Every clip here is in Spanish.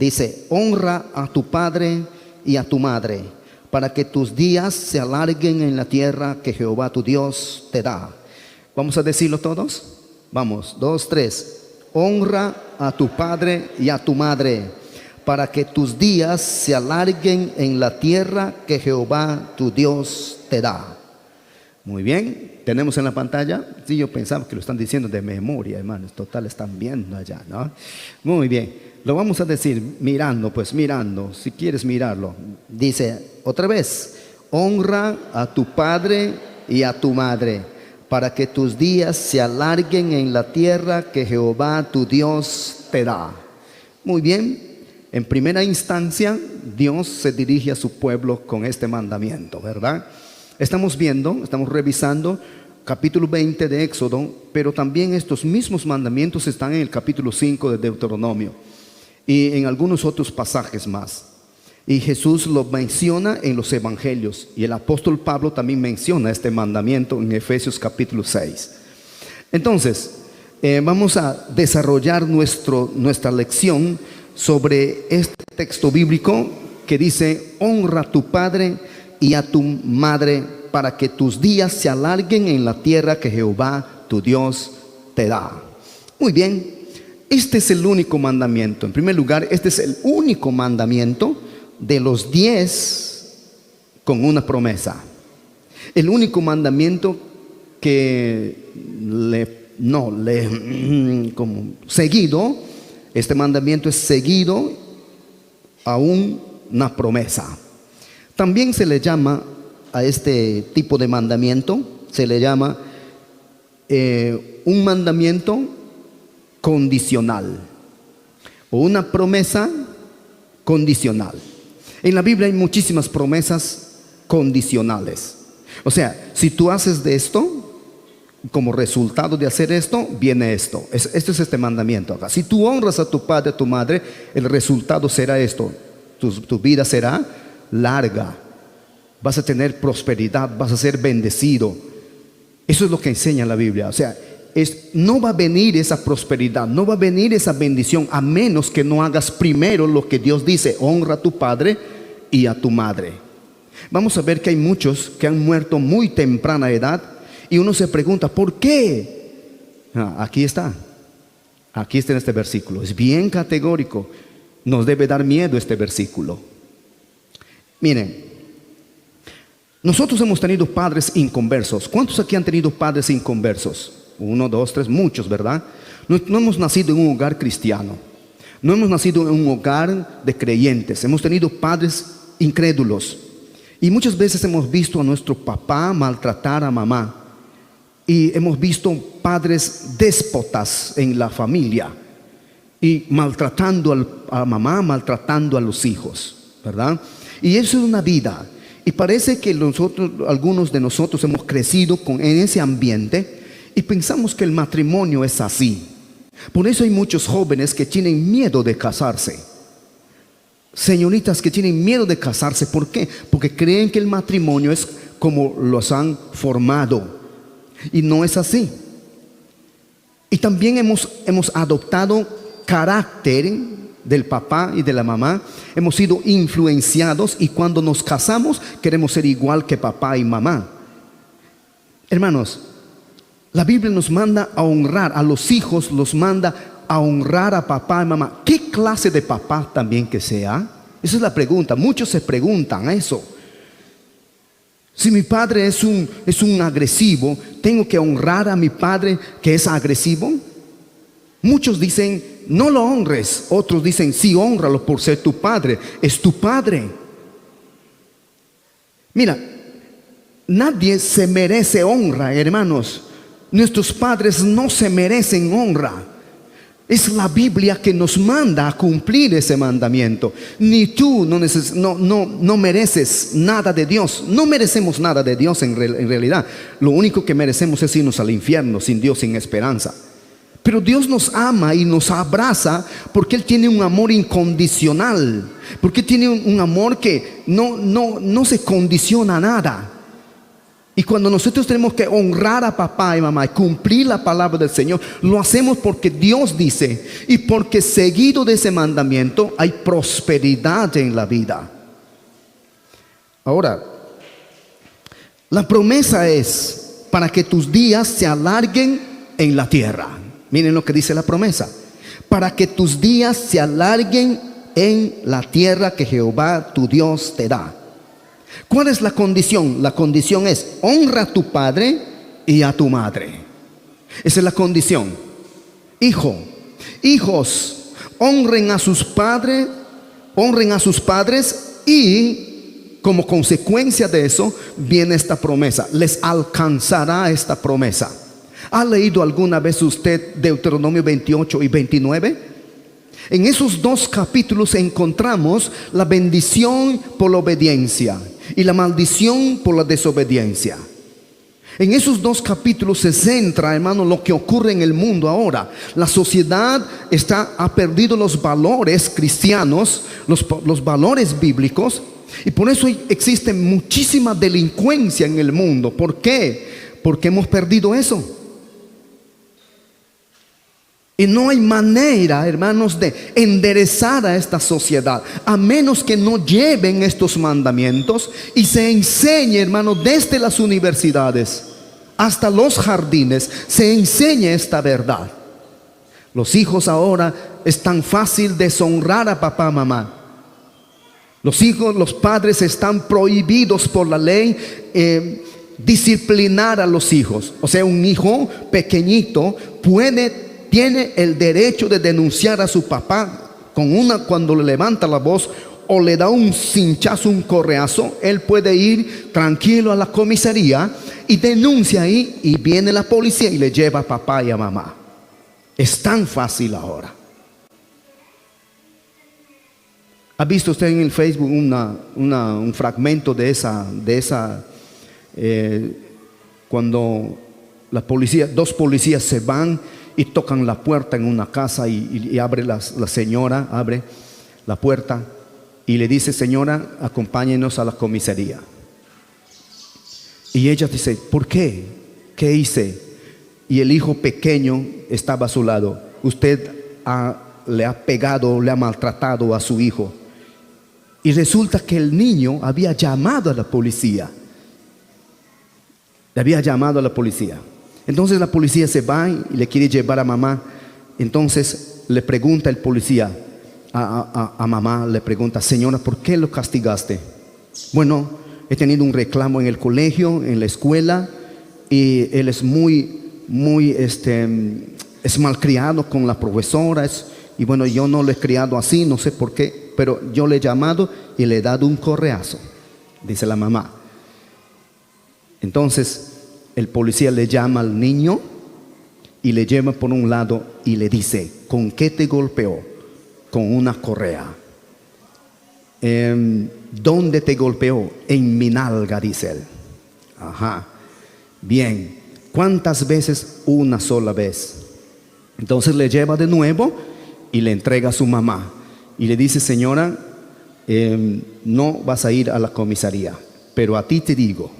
Dice, honra a tu padre y a tu madre, para que tus días se alarguen en la tierra que Jehová tu Dios te da. ¿Vamos a decirlo todos? Vamos, 2, 3. Honra a tu padre y a tu madre, para que tus días se alarguen en la tierra que Jehová tu Dios te da. Muy bien, tenemos en la pantalla. Sí, yo pensaba que lo están diciendo de memoria, hermanos. Total, están viendo allá, ¿no? Muy bien, lo vamos a decir mirando, pues mirando, si quieres mirarlo. Dice otra vez, honra a tu padre y a tu madre, para que tus días se alarguen en la tierra que Jehová tu Dios te da. Muy bien, en primera instancia, Dios se dirige a su pueblo con este mandamiento, ¿verdad? Estamos revisando capítulo 20 de Éxodo, pero también estos mismos mandamientos están en el capítulo 5 de Deuteronomio y en algunos otros pasajes más. Y Jesús lo menciona en los evangelios, y el apóstol Pablo también menciona este mandamiento en Efesios capítulo 6. Entonces, vamos a desarrollar nuestra lección sobre este texto bíblico que dice, honra a tu padre y a tu madre, para que tus días se alarguen en la tierra que Jehová tu Dios te da. Muy bien, este es el único mandamiento. En primer lugar, este es el único mandamiento de los 10 con una promesa. El único mandamiento que seguido, este mandamiento es seguido a una promesa. También se le llama a este tipo de mandamiento, se le llama un mandamiento condicional o una promesa condicional. En la Biblia hay muchísimas promesas condicionales. O sea, si tú haces de esto, como resultado de hacer esto, viene esto. Esto es este mandamiento acá. Si tú honras a tu padre, a tu madre, el resultado será esto. Tu vida será larga. Vas a tener prosperidad, vas a ser bendecido. Eso es lo que enseña la Biblia. O sea, no va a venir esa prosperidad, no va a venir esa bendición a menos que no hagas primero lo que Dios dice: honra a tu padre y a tu madre. Vamos a ver que hay muchos que han muerto muy temprana edad, y uno se pregunta, ¿por qué? Aquí está en este versículo. Es bien categórico. Nos debe dar miedo este versículo. Miren, nosotros hemos tenido padres inconversos. ¿Cuántos aquí han tenido padres inconversos? 1, 2, 3, muchos, ¿verdad? No hemos nacido en un hogar cristiano, no hemos nacido en un hogar de creyentes. Hemos tenido padres incrédulos, y muchas veces hemos visto a nuestro papá maltratar a mamá, y hemos visto padres déspotas en la familia, y maltratando a mamá, maltratando a los hijos, ¿verdad? Y eso es una vida. Y parece que algunos de nosotros hemos crecido en ese ambiente, y pensamos que el matrimonio es así. Por eso hay muchos jóvenes que tienen miedo de casarse. Señoritas que tienen miedo de casarse. ¿Por qué? Porque creen que el matrimonio es como los han formado, y no es así. Y también hemos adoptado carácter del papá y de la mamá. Hemos sido influenciados, y cuando nos casamos queremos ser igual que papá y mamá. Hermanos, la Biblia nos manda a honrar a los hijos, los manda a honrar a papá y mamá. ¿Qué clase de papá también que sea? Esa es la pregunta. Muchos se preguntan eso. Si mi padre es un agresivo, ¿tengo que honrar a mi padre que es agresivo? Muchos dicen, no lo honres. Otros dicen, sí, hónralo por ser tu padre. Es tu padre. Mira, nadie se merece honra, hermanos. Nuestros padres no se merecen honra. Es la Biblia que nos manda a cumplir ese mandamiento. Ni tú no mereces nada de Dios. No merecemos nada de Dios en realidad. Lo único que merecemos es irnos al infierno, sin Dios, sin esperanza. Pero Dios nos ama y nos abraza porque Él tiene un amor incondicional. Porque tiene un amor que no se condiciona a nada. Y cuando nosotros tenemos que honrar a papá y mamá y cumplir la palabra del Señor, lo hacemos porque Dios dice y porque seguido de ese mandamiento hay prosperidad en la vida. Ahora, la promesa es para que tus días se alarguen en la tierra. Miren lo que dice la promesa: para que tus días se alarguen en la tierra que Jehová tu Dios te da. ¿Cuál es la condición? La condición es: honra a tu padre y a tu madre. Esa es la condición. Hijos, honren a sus padres y como consecuencia de eso viene esta promesa. Les alcanzará esta promesa. ¿Ha leído alguna vez usted Deuteronomio 28 y 29? En esos dos capítulos encontramos la bendición por la obediencia y la maldición por la desobediencia. En esos dos capítulos se centra, hermano, lo que ocurre en el mundo ahora. La sociedad ha perdido los valores cristianos, los valores bíblicos, y por eso existe muchísima delincuencia en el mundo. ¿Por qué? Porque hemos perdido eso. Y no hay manera, hermanos, de enderezar a esta sociedad, a menos que no lleven estos mandamientos y se enseñe, hermanos, desde las universidades hasta los jardines, se enseñe esta verdad. Los hijos ahora es tan fácil deshonrar a papá, mamá. Los padres están prohibidos por la ley disciplinar a los hijos. O sea, un hijo pequeñito tiene el derecho de denunciar a su papá cuando le levanta la voz o le da un cinchazo, un correazo. Él puede ir tranquilo a la comisaría y denuncia ahí, y viene la policía y le lleva a papá y a mamá. Es tan fácil ahora. ¿Ha visto usted en el Facebook un fragmento de esa cuando dos policías se van y tocan la puerta en una casa y abre la señora, abre la puerta y le dice: señora, acompáñenos a la comisaría. Y ella dice: ¿por qué? ¿Qué hice? Y el hijo pequeño estaba a su lado. Usted le ha pegado, le ha maltratado a su hijo. Y resulta que el niño había llamado a la policía. Le había llamado a la policía. Entonces la policía se va y le quiere llevar a mamá. Entonces le pregunta el policía a mamá, le pregunta: señora, ¿por qué lo castigaste? Bueno, he tenido un reclamo en el colegio, en la escuela, y él es es malcriado con la profesora, y bueno, yo no lo he criado así, no sé por qué, pero yo le he llamado y le he dado un correazo, dice la mamá. Entonces el policía le llama al niño y le lleva por un lado y le dice: ¿con qué te golpeó? Con una correa. ¿Dónde te golpeó? En mi nalga, dice él. Ajá. Bien. ¿Cuántas veces? Una sola vez. Entonces le lleva de nuevo y le entrega a su mamá y le dice: señora, no vas a ir a la comisaría, pero a ti te digo,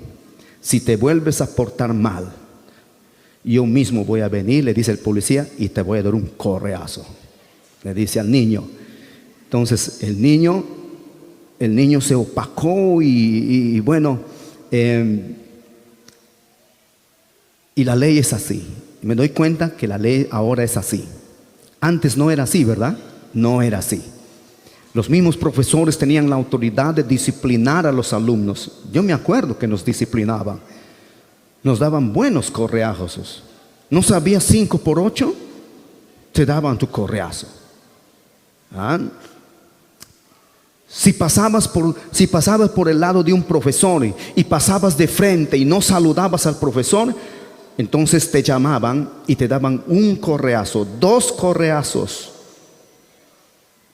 si te vuelves a portar mal, yo mismo voy a venir, le dice el policía, y te voy a dar un correazo, le dice al niño. Entonces el niño se opacó y bueno, y la ley es así. Me doy cuenta que la ley ahora es así. Antes no era así, ¿verdad? No era así. Los mismos profesores tenían la autoridad de disciplinar a los alumnos. Yo me acuerdo que nos disciplinaban. Nos daban buenos correazos. ¿No sabías 5 por 8? Te daban tu correazo. Si pasabas por el lado de un profesor y pasabas de frente y no saludabas al profesor, entonces te llamaban y te daban un correazo, 2 correazos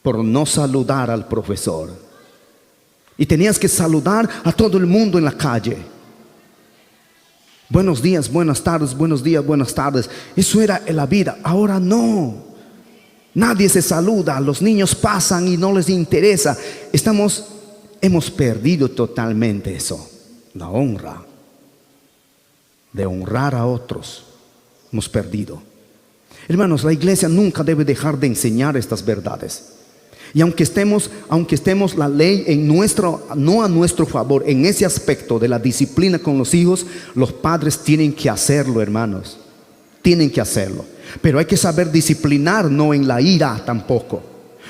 por no saludar al profesor. Y tenías que saludar a todo el mundo en la calle. Buenos días, buenas tardes, buenos días, buenas tardes. Eso era en la vida. Ahora no. Nadie se saluda. Los niños pasan y no les interesa. Hemos perdido totalmente eso, la honra. de honrar a otros, hemos perdido. Hermanos, la iglesia nunca debe dejar de enseñar estas verdades. Y aunque estemos la ley no a nuestro favor en ese aspecto de la disciplina con los hijos, los padres tienen que hacerlo, hermanos. Tienen que hacerlo. Pero hay que saber disciplinar, no en la ira tampoco.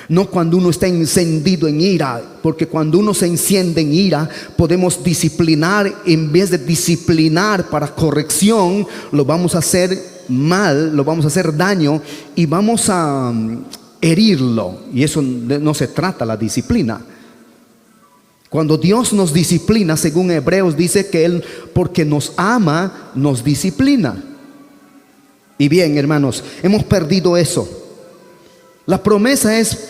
No cuando uno está encendido en ira, porque cuando uno se enciende en ira, podemos disciplinar. En vez de disciplinar para corrección, lo vamos a hacer mal, lo vamos a hacer daño y vamos a herirlo. Y eso no se trata la disciplina. Cuando Dios nos disciplina, según Hebreos dice que Él, porque nos ama, nos disciplina. Y bien, hermanos, hemos perdido eso. La promesa es: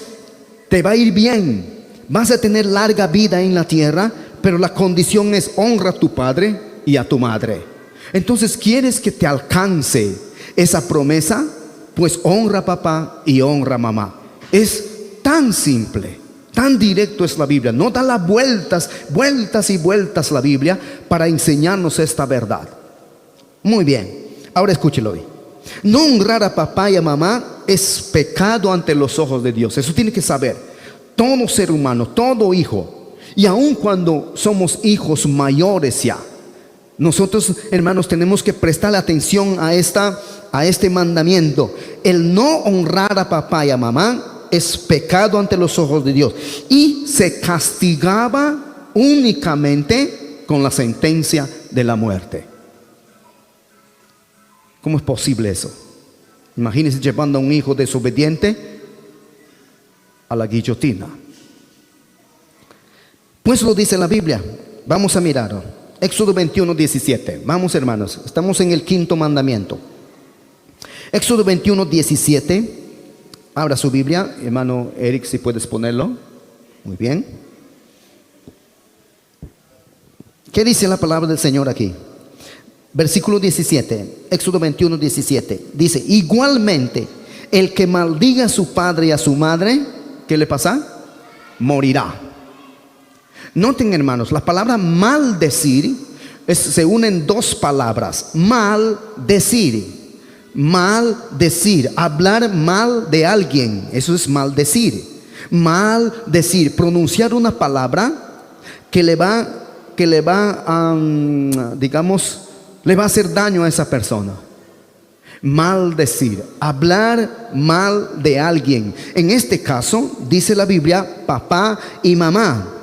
te va a ir bien, vas a tener larga vida en la tierra, pero la condición es: honra a tu padre y a tu madre. Entonces, ¿quieres que te alcance esa promesa? Pues honra a papá y honra a mamá. Es tan simple, tan directo es la Biblia. No da las vueltas y vueltas la Biblia para enseñarnos esta verdad. Muy bien, ahora escúchelo hoy. No honrar a papá y a mamá es pecado ante los ojos de Dios. Eso tiene que saber todo ser humano, todo hijo. Y aun cuando somos hijos mayores ya, nosotros, hermanos, tenemos que prestar atención a este mandamiento. El no honrar a papá y a mamá es pecado ante los ojos de Dios. Y se castigaba únicamente con la sentencia de la muerte. ¿Cómo es posible eso? Imagínense llevando a un hijo desobediente a la guillotina. Pues lo dice la Biblia. Vamos a mirar Éxodo 21:17. Vamos, hermanos, estamos en el quinto mandamiento. Éxodo 21:17. Abra su Biblia, hermano Eric, si puedes ponerlo. Muy bien. ¿Qué dice la palabra del Señor aquí? Versículo 17, Éxodo 21:17. Dice: igualmente, el que maldiga a su padre y a su madre, ¿qué le pasa? Morirá. Noten, hermanos, la palabra maldecir se unen dos palabras. Maldecir, hablar mal de alguien, eso es maldecir. Maldecir, pronunciar una palabra que le va a hacer daño a esa persona. Maldecir, hablar mal de alguien. En este caso, dice la Biblia, papá y mamá.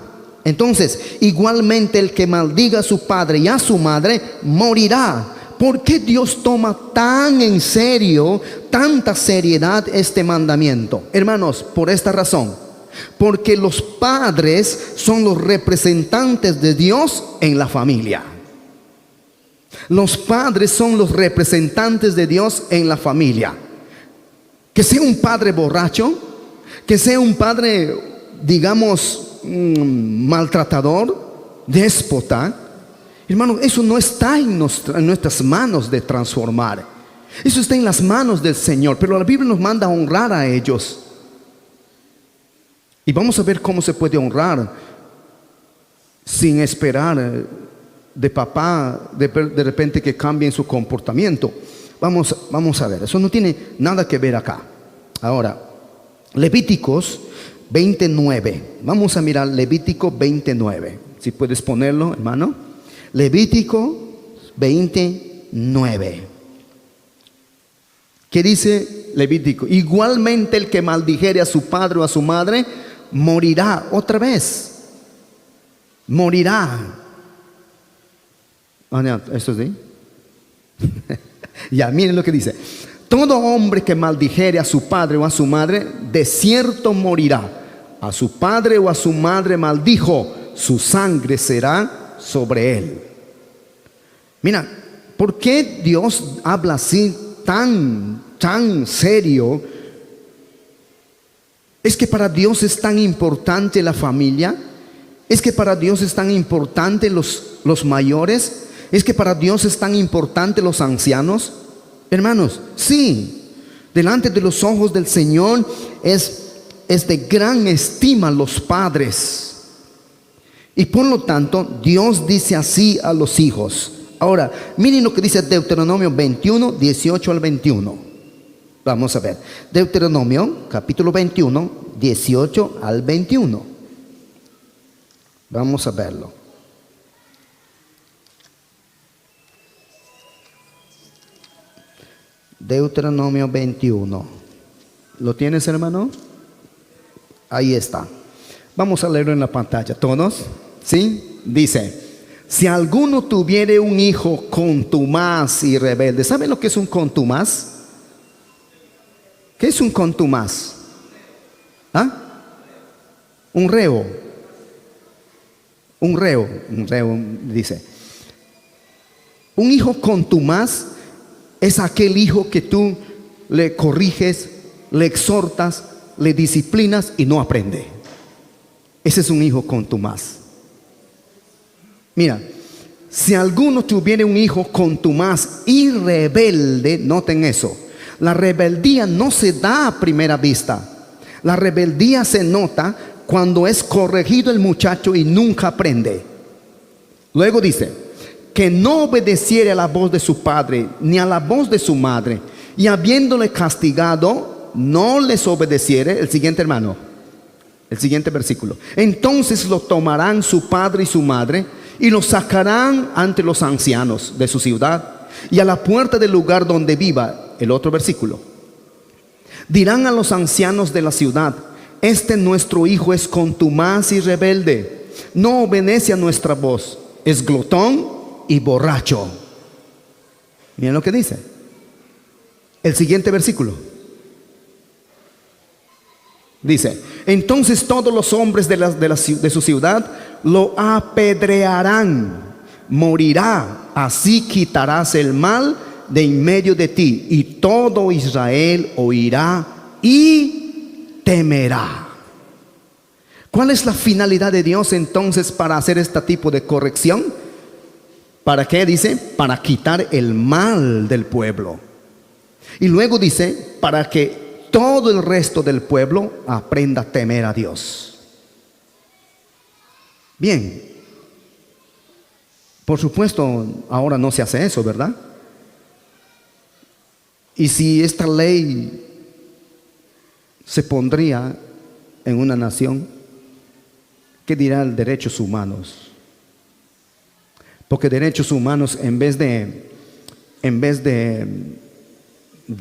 Entonces, igualmente el que maldiga a su padre y a su madre morirá. ¿Por qué Dios toma tan en serio, tanta seriedad este mandamiento? Hermanos, por esta razón. Porque los padres son los representantes de Dios en la familia. Los padres son los representantes de Dios en la familia. Que sea un padre borracho, que sea un padre, digamos, maltratador, déspota, hermano, eso no está en nuestras manos de transformar. Eso está en las manos del Señor. Pero la Biblia nos manda a honrar a ellos. Y vamos a ver cómo se puede honrar sin esperar de papá de repente que cambien su comportamiento. Vamos a ver, eso no tiene nada que ver acá. Ahora, Levíticos 29. Vamos a mirar Levítico 29. Si puedes ponerlo, hermano. Levítico 29. ¿Qué dice Levítico? Igualmente el que maldijere a su padre o a su madre morirá. Otra vez. Morirá. ¿Esto sí? Ya, miren lo que dice. Todo hombre que maldijere a su padre o a su madre, de cierto morirá. A su padre o a su madre maldijo, su sangre será sobre él. Mira, ¿por qué Dios habla así tan serio? ¿Es que para Dios es tan importante la familia? ¿Es que para Dios es tan importante los mayores? ¿Es que para Dios es tan importante los ancianos? Hermanos, sí. Delante de los ojos del Señor es de gran estima los padres. Y por lo tanto, Dios dice así a los hijos. Ahora, miren lo que dice Deuteronomio 21, 18 al 21. Vamos a ver. Deuteronomio, capítulo 21, 18 al 21. Vamos a verlo. Deuteronomio 21. ¿Lo tienes, hermano? Ahí está. Vamos a leerlo en la pantalla. ¿Todos? ¿Sí? Dice: si alguno tuviere un hijo contumaz y rebelde. ¿Saben lo que es un contumaz? ¿Qué es un contumaz? ¿Ah? Un reo. Un reo dice. Un hijo contumaz es aquel hijo que tú le corriges, le exhortas, le disciplinas y no aprende. Ese es un hijo contumaz. Mira, si alguno tuviera un hijo contumaz y rebelde, noten eso. La rebeldía no se da a primera vista. La rebeldía se nota cuando es corregido el muchacho y nunca aprende. Luego dice: que no obedeciere a la voz de su padre ni a la voz de su madre, y habiéndole castigado no les obedeciere. El siguiente, hermano, el siguiente versículo: entonces lo tomarán su padre y su madre y lo sacarán ante los ancianos de su ciudad y a la puerta del lugar donde viva. El otro versículo: dirán a los ancianos de la ciudad: este nuestro hijo es contumaz y rebelde, no obedece a nuestra voz, es glotón y borracho. Miren lo que dice. El siguiente versículo dice: entonces todos los hombres de su ciudad lo apedrearán, morirá, así quitarás el mal de en medio de ti, y todo Israel oirá y temerá. ¿Cuál es la finalidad de Dios entonces para hacer este tipo de corrección? ¿Para qué? Dice: para quitar el mal del pueblo. Y luego dice: para que todo el resto del pueblo aprenda a temer a Dios. Bien, por supuesto ahora no se hace eso, ¿verdad? Y si esta ley se pondría en una nación, ¿qué dirán derechos humanos? Porque derechos humanos, en vez de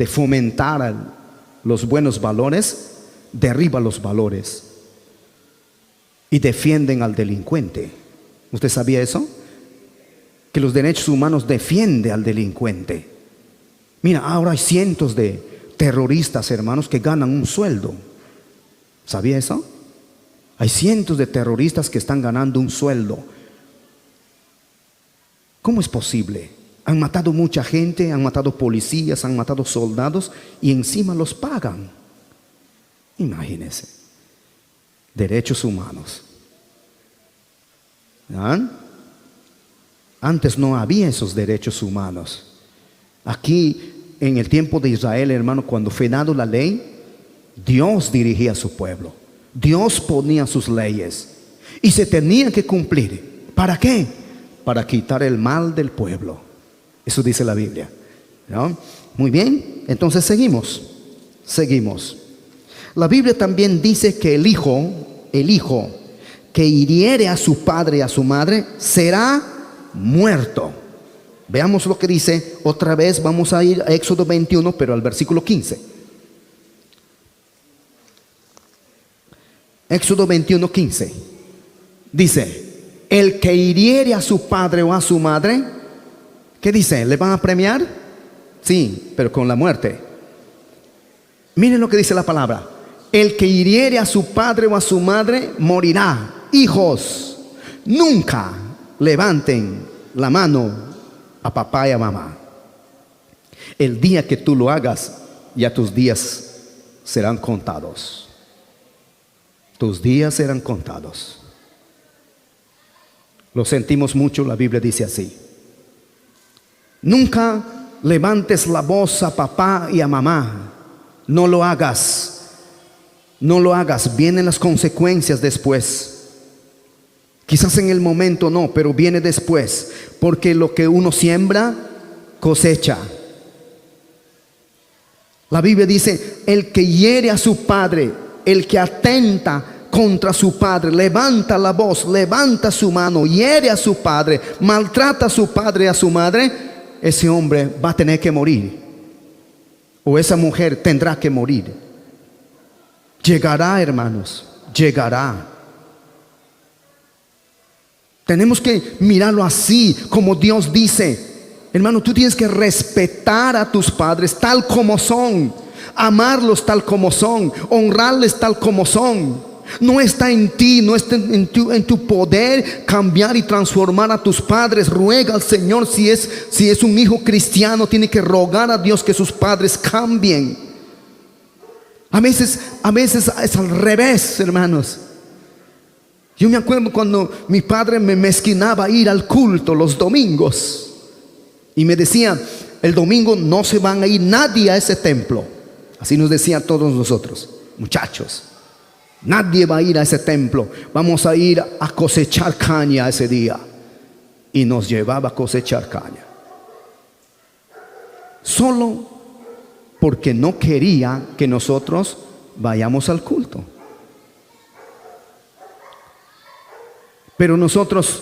fomentar los buenos valores, derriba los valores y defienden al delincuente. ¿Usted sabía eso? Que los derechos humanos defienden al delincuente. Mira, ahora hay cientos de terroristas, hermanos, que ganan un sueldo. ¿Sabía eso? Hay cientos de terroristas que están ganando un sueldo. ¿Cómo es posible? Han matado mucha gente, han matado policías, han matado soldados y encima los pagan. Imagínense. Derechos humanos. ¿Ah? Antes no había esos derechos humanos. Aquí en el tiempo de Israel, hermano, cuando fue dado la ley, Dios dirigía a su pueblo. Dios ponía sus leyes y se tenían que cumplir. ¿Para qué? Para quitar el mal del pueblo. Eso dice la Biblia, ¿no? Muy bien, entonces seguimos. La Biblia también dice que el hijo que hiriere a su padre y a su madre será muerto. Veamos lo que dice otra vez. Vamos a ir a Éxodo 21, pero al versículo 15. Éxodo 21, 15. Dice: el que hiriere a su padre o a su madre, ¿qué dice? ¿Le van a premiar? Sí, pero con la muerte. Miren lo que dice la palabra: el que hiriere a su padre o a su madre morirá. Hijos, nunca levanten la mano a papá y a mamá. El día que tú lo hagas, ya tus días serán contados. Tus días serán contados. Lo sentimos mucho, la Biblia dice así. Nunca levantes la voz a papá y a mamá. No lo hagas. No lo hagas. Vienen las consecuencias después. Quizás en el momento no, pero viene después, porque lo que uno siembra, cosecha. La Biblia dice, el que hiere a su padre, el que atenta contra su padre, levanta la voz, levanta su mano, hiere a su padre, maltrata a su padre y a su madre, ese hombre va a tener que morir. O esa mujer tendrá que morir. Llegará, hermanos, llegará. Tenemos que mirarlo así, como Dios dice. Hermano, tú tienes que respetar a tus padres tal como son, amarlos tal como son, honrarles tal como son. No está en ti, no está en tu poder cambiar y transformar a tus padres. Ruega al Señor, si es un hijo cristiano, tiene que rogar a Dios que sus padres cambien. A veces es al revés, hermanos. Yo me acuerdo cuando mi padre me mezquinaba ir al culto los domingos. Y me decía, el domingo no se van a ir nadie a ese templo. Así nos decía a todos nosotros, muchachos. Nadie va a ir a ese templo. Vamos a ir a cosechar caña ese día. Y nos llevaba a cosechar caña. Solo porque no quería que nosotros vayamos al culto. Pero nosotros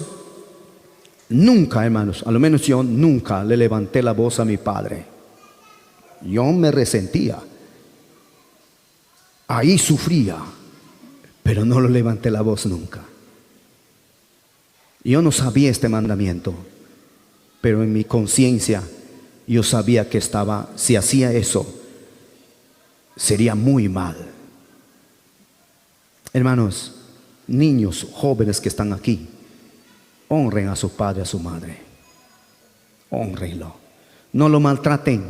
nunca, hermanos, a lo menos yo nunca le levanté la voz a mi padre. Yo me resentía. Ahí sufría. Pero no le levanté la voz nunca. Yo no sabía este mandamiento. Pero en mi conciencia yo sabía que si hacía eso, sería muy mal. Hermanos, niños, jóvenes que están aquí, honren a su padre, a su madre. Honrenlo. No lo maltraten.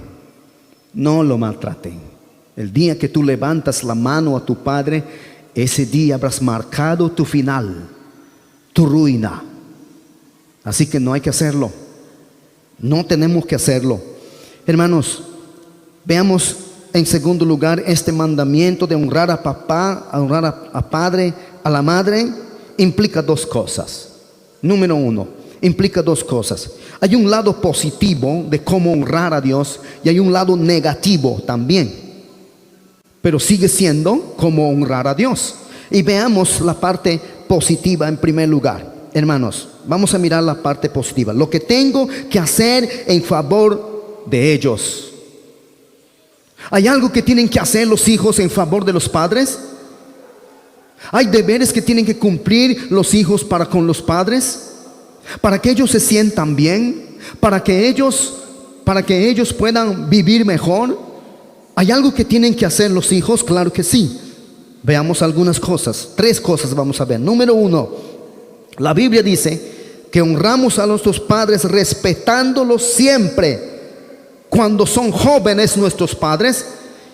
No lo maltraten. El día que tú levantas la mano a tu padre, ese día habrás marcado tu final, tu ruina. Así que no hay que hacerlo. No tenemos que hacerlo. Hermanos, veamos en segundo lugar este mandamiento de honrar a papá, a honrar a padre, a la madre. Implica dos cosas. Número uno, implica dos cosas. Hay un lado positivo de cómo honrar a Dios y hay un lado negativo también. Pero sigue siendo como honrar a Dios. Y veamos la parte positiva en primer lugar. Hermanos, vamos a mirar la parte positiva. Lo que tengo que hacer en favor de ellos. ¿Hay algo que tienen que hacer los hijos en favor de los padres? ¿Hay deberes que tienen que cumplir los hijos para con los padres? Para que ellos se sientan bien, para que ellos puedan vivir mejor. ¿Hay algo que tienen que hacer los hijos? Claro que sí. Veamos algunas cosas. 3 cosas vamos a ver. Número 1, la Biblia dice que honramos a nuestros padres respetándolos siempre. Cuando son jóvenes nuestros padres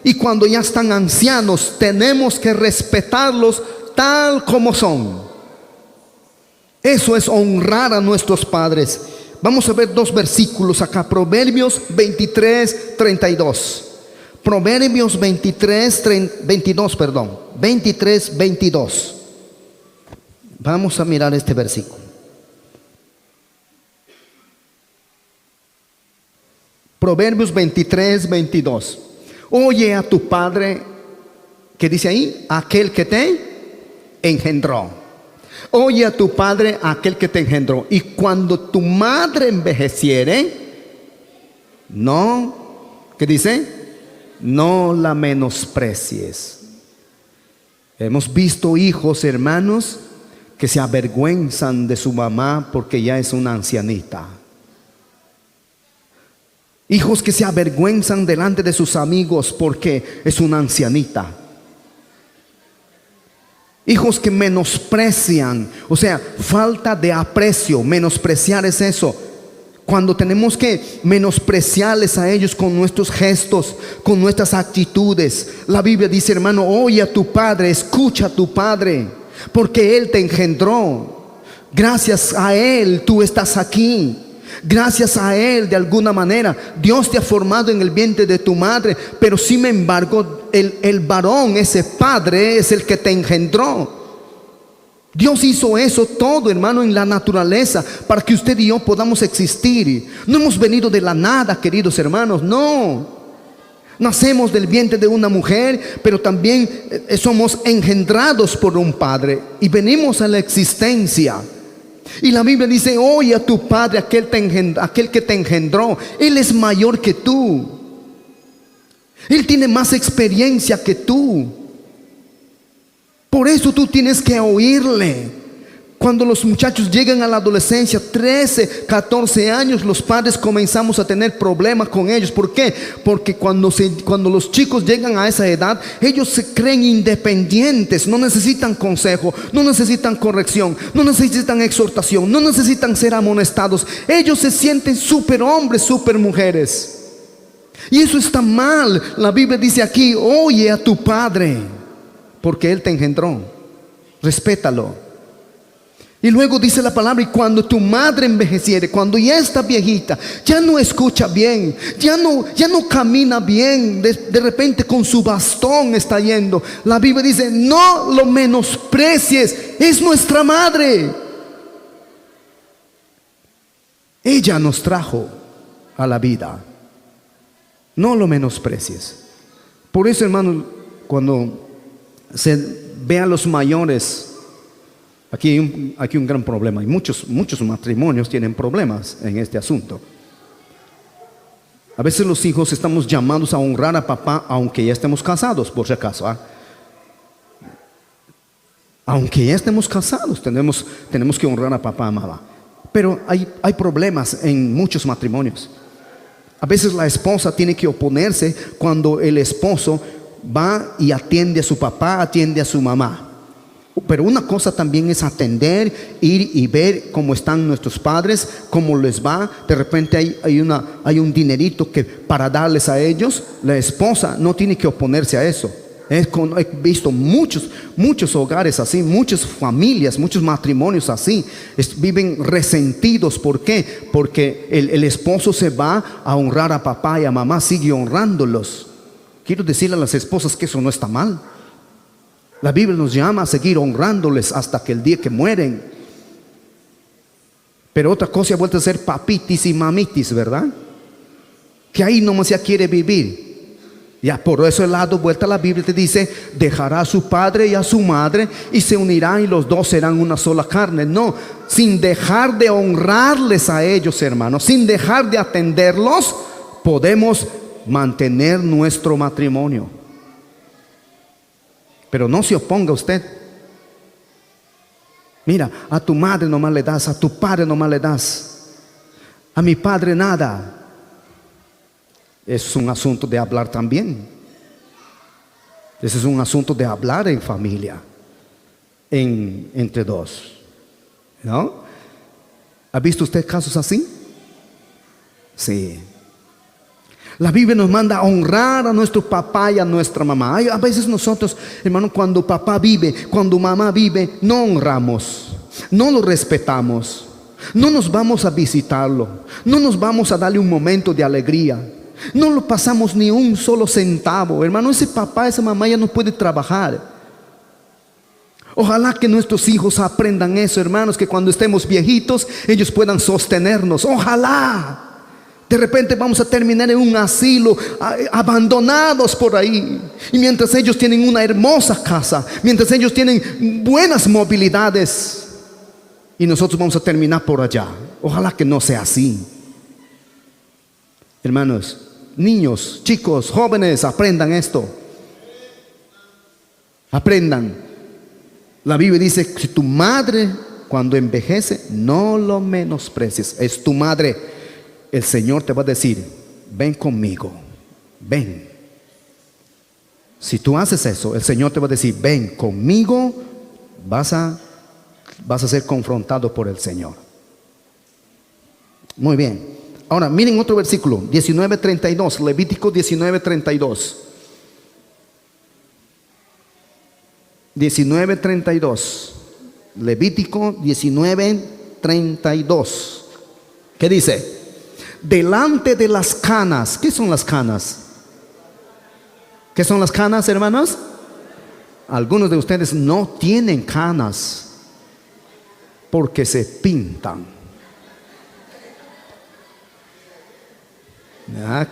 y cuando ya están ancianos, tenemos que respetarlos tal como son. Eso es honrar a nuestros padres. Vamos a ver 2 versículos acá. Proverbios 23, 32. Proverbios 23, 22. Vamos a mirar este versículo. Proverbios 23, 22. Oye a tu padre, ¿qué dice ahí? Aquel que te engendró. Oye a tu padre, aquel que te engendró. Y cuando tu madre envejeciere, no, ¿qué dice? No la menosprecies. Hemos visto hijos, hermanos, que se avergüenzan de su mamá porque ya es una ancianita. Hijos que se avergüenzan delante de sus amigos porque es una ancianita. Hijos que menosprecian, o sea, falta de aprecio. Menospreciar es eso. Cuando tenemos que menospreciarles a ellos con nuestros gestos, con nuestras actitudes. La Biblia dice, hermano, oye a tu padre, escucha a tu padre, porque él te engendró. Gracias a él tú estás aquí. Gracias a él, de alguna manera, Dios te ha formado en el vientre de tu madre. Pero sin embargo, el varón, ese padre, es el que te engendró. Dios hizo eso todo, hermano, en la naturaleza para que usted y yo podamos existir. No hemos venido de la nada, queridos hermanos, no. Nacemos del vientre de una mujer, pero también somos engendrados por un padre y venimos a la existencia. Y la Biblia dice: oye a tu padre, aquel que te engendró. Él es mayor que tú. Él tiene más experiencia que tú. Por eso tú tienes que oírle. Cuando los muchachos llegan a la adolescencia, 13, 14 años, los padres comenzamos a tener problemas con ellos. ¿Por qué? Porque cuando los chicos llegan a esa edad, ellos se creen independientes. No necesitan consejo, no necesitan corrección, no necesitan exhortación, no necesitan ser amonestados. Ellos se sienten superhombres, supermujeres. Y eso está mal. La Biblia dice aquí: oye a tu padre, porque él te engendró. Respétalo. Y luego dice la palabra: y cuando tu madre envejeciere, cuando ya está viejita, ya no escucha bien, ya no camina bien, de repente con su bastón está yendo. La Biblia dice: no lo menosprecies, es nuestra madre. Ella nos trajo a la vida. No lo menosprecies. Por eso, hermano, cuando se ve a los mayores, aquí hay un gran problema, y muchos matrimonios tienen problemas en este asunto. A veces los hijos estamos llamados a honrar a papá, aunque ya estemos casados, por si acaso, ¿ah? Aunque ya estemos casados, tenemos que honrar a papá, a mamá. Pero hay problemas en muchos matrimonios. A veces la esposa tiene que oponerse cuando el esposo va y atiende a su papá, atiende a su mamá. Pero una cosa también es atender, ir y ver cómo están nuestros padres, cómo les va. De repente hay un dinerito que para darles a ellos. La esposa no tiene que oponerse a eso. He visto muchos hogares así, muchas familias, muchos matrimonios así. Viven resentidos. ¿Por qué? Porque el esposo se va a honrar a papá y a mamá, sigue honrándolos. Quiero decirle a las esposas que eso no está mal. La Biblia nos llama a seguir honrándoles hasta que el día que mueren. Pero otra cosa ha vuelto a ser papitis y mamitis, ¿verdad? Que ahí nomás ya quiere vivir. Ya por eso el lado vuelta, la Biblia te dice: dejará a su padre y a su madre y se unirán y los dos serán una sola carne. No, sin dejar de honrarles a ellos, hermanos, sin dejar de atenderlos, podemos mantener nuestro matrimonio. Pero no se oponga usted. Mira, a tu madre nomás le das, a tu padre nomás le das, a mi padre nada. Es un asunto de hablar también. Ese es un asunto de hablar en familia, entre dos, ¿no? ¿Ha visto usted casos así? Sí. La Biblia nos manda a honrar a nuestro papá y a nuestra mamá. A veces nosotros, hermano, cuando papá vive, cuando mamá vive, no honramos, no lo respetamos, no nos vamos a visitarlo, no nos vamos a darle un momento de alegría, no lo pasamos ni un solo centavo. Hermano, ese papá, esa mamá ya no puede trabajar. Ojalá que nuestros hijos aprendan eso, hermanos, que cuando estemos viejitos ellos puedan sostenernos. Ojalá. De repente vamos a terminar en un asilo, abandonados por ahí. Y mientras ellos tienen una hermosa casa, mientras ellos tienen buenas movilidades, y nosotros vamos a terminar por allá. Ojalá que no sea así. Hermanos, niños, chicos, jóvenes, aprendan esto. Aprendan. La Biblia dice: si tu madre cuando envejece, no lo menosprecies. Es tu madre. El Señor te va a decir: ven conmigo, ven. Si tú haces eso, el Señor te va a decir: ven conmigo. Vas a ser confrontado por el Señor. Muy bien. Ahora miren otro versículo, 19:32, Levítico 19:32. 19:32, Levítico 19:32. ¿Qué dice? Delante de las canas. ¿Qué son las canas? ¿Qué son las canas, hermanos? Algunos de ustedes no tienen canas. porque se pintan.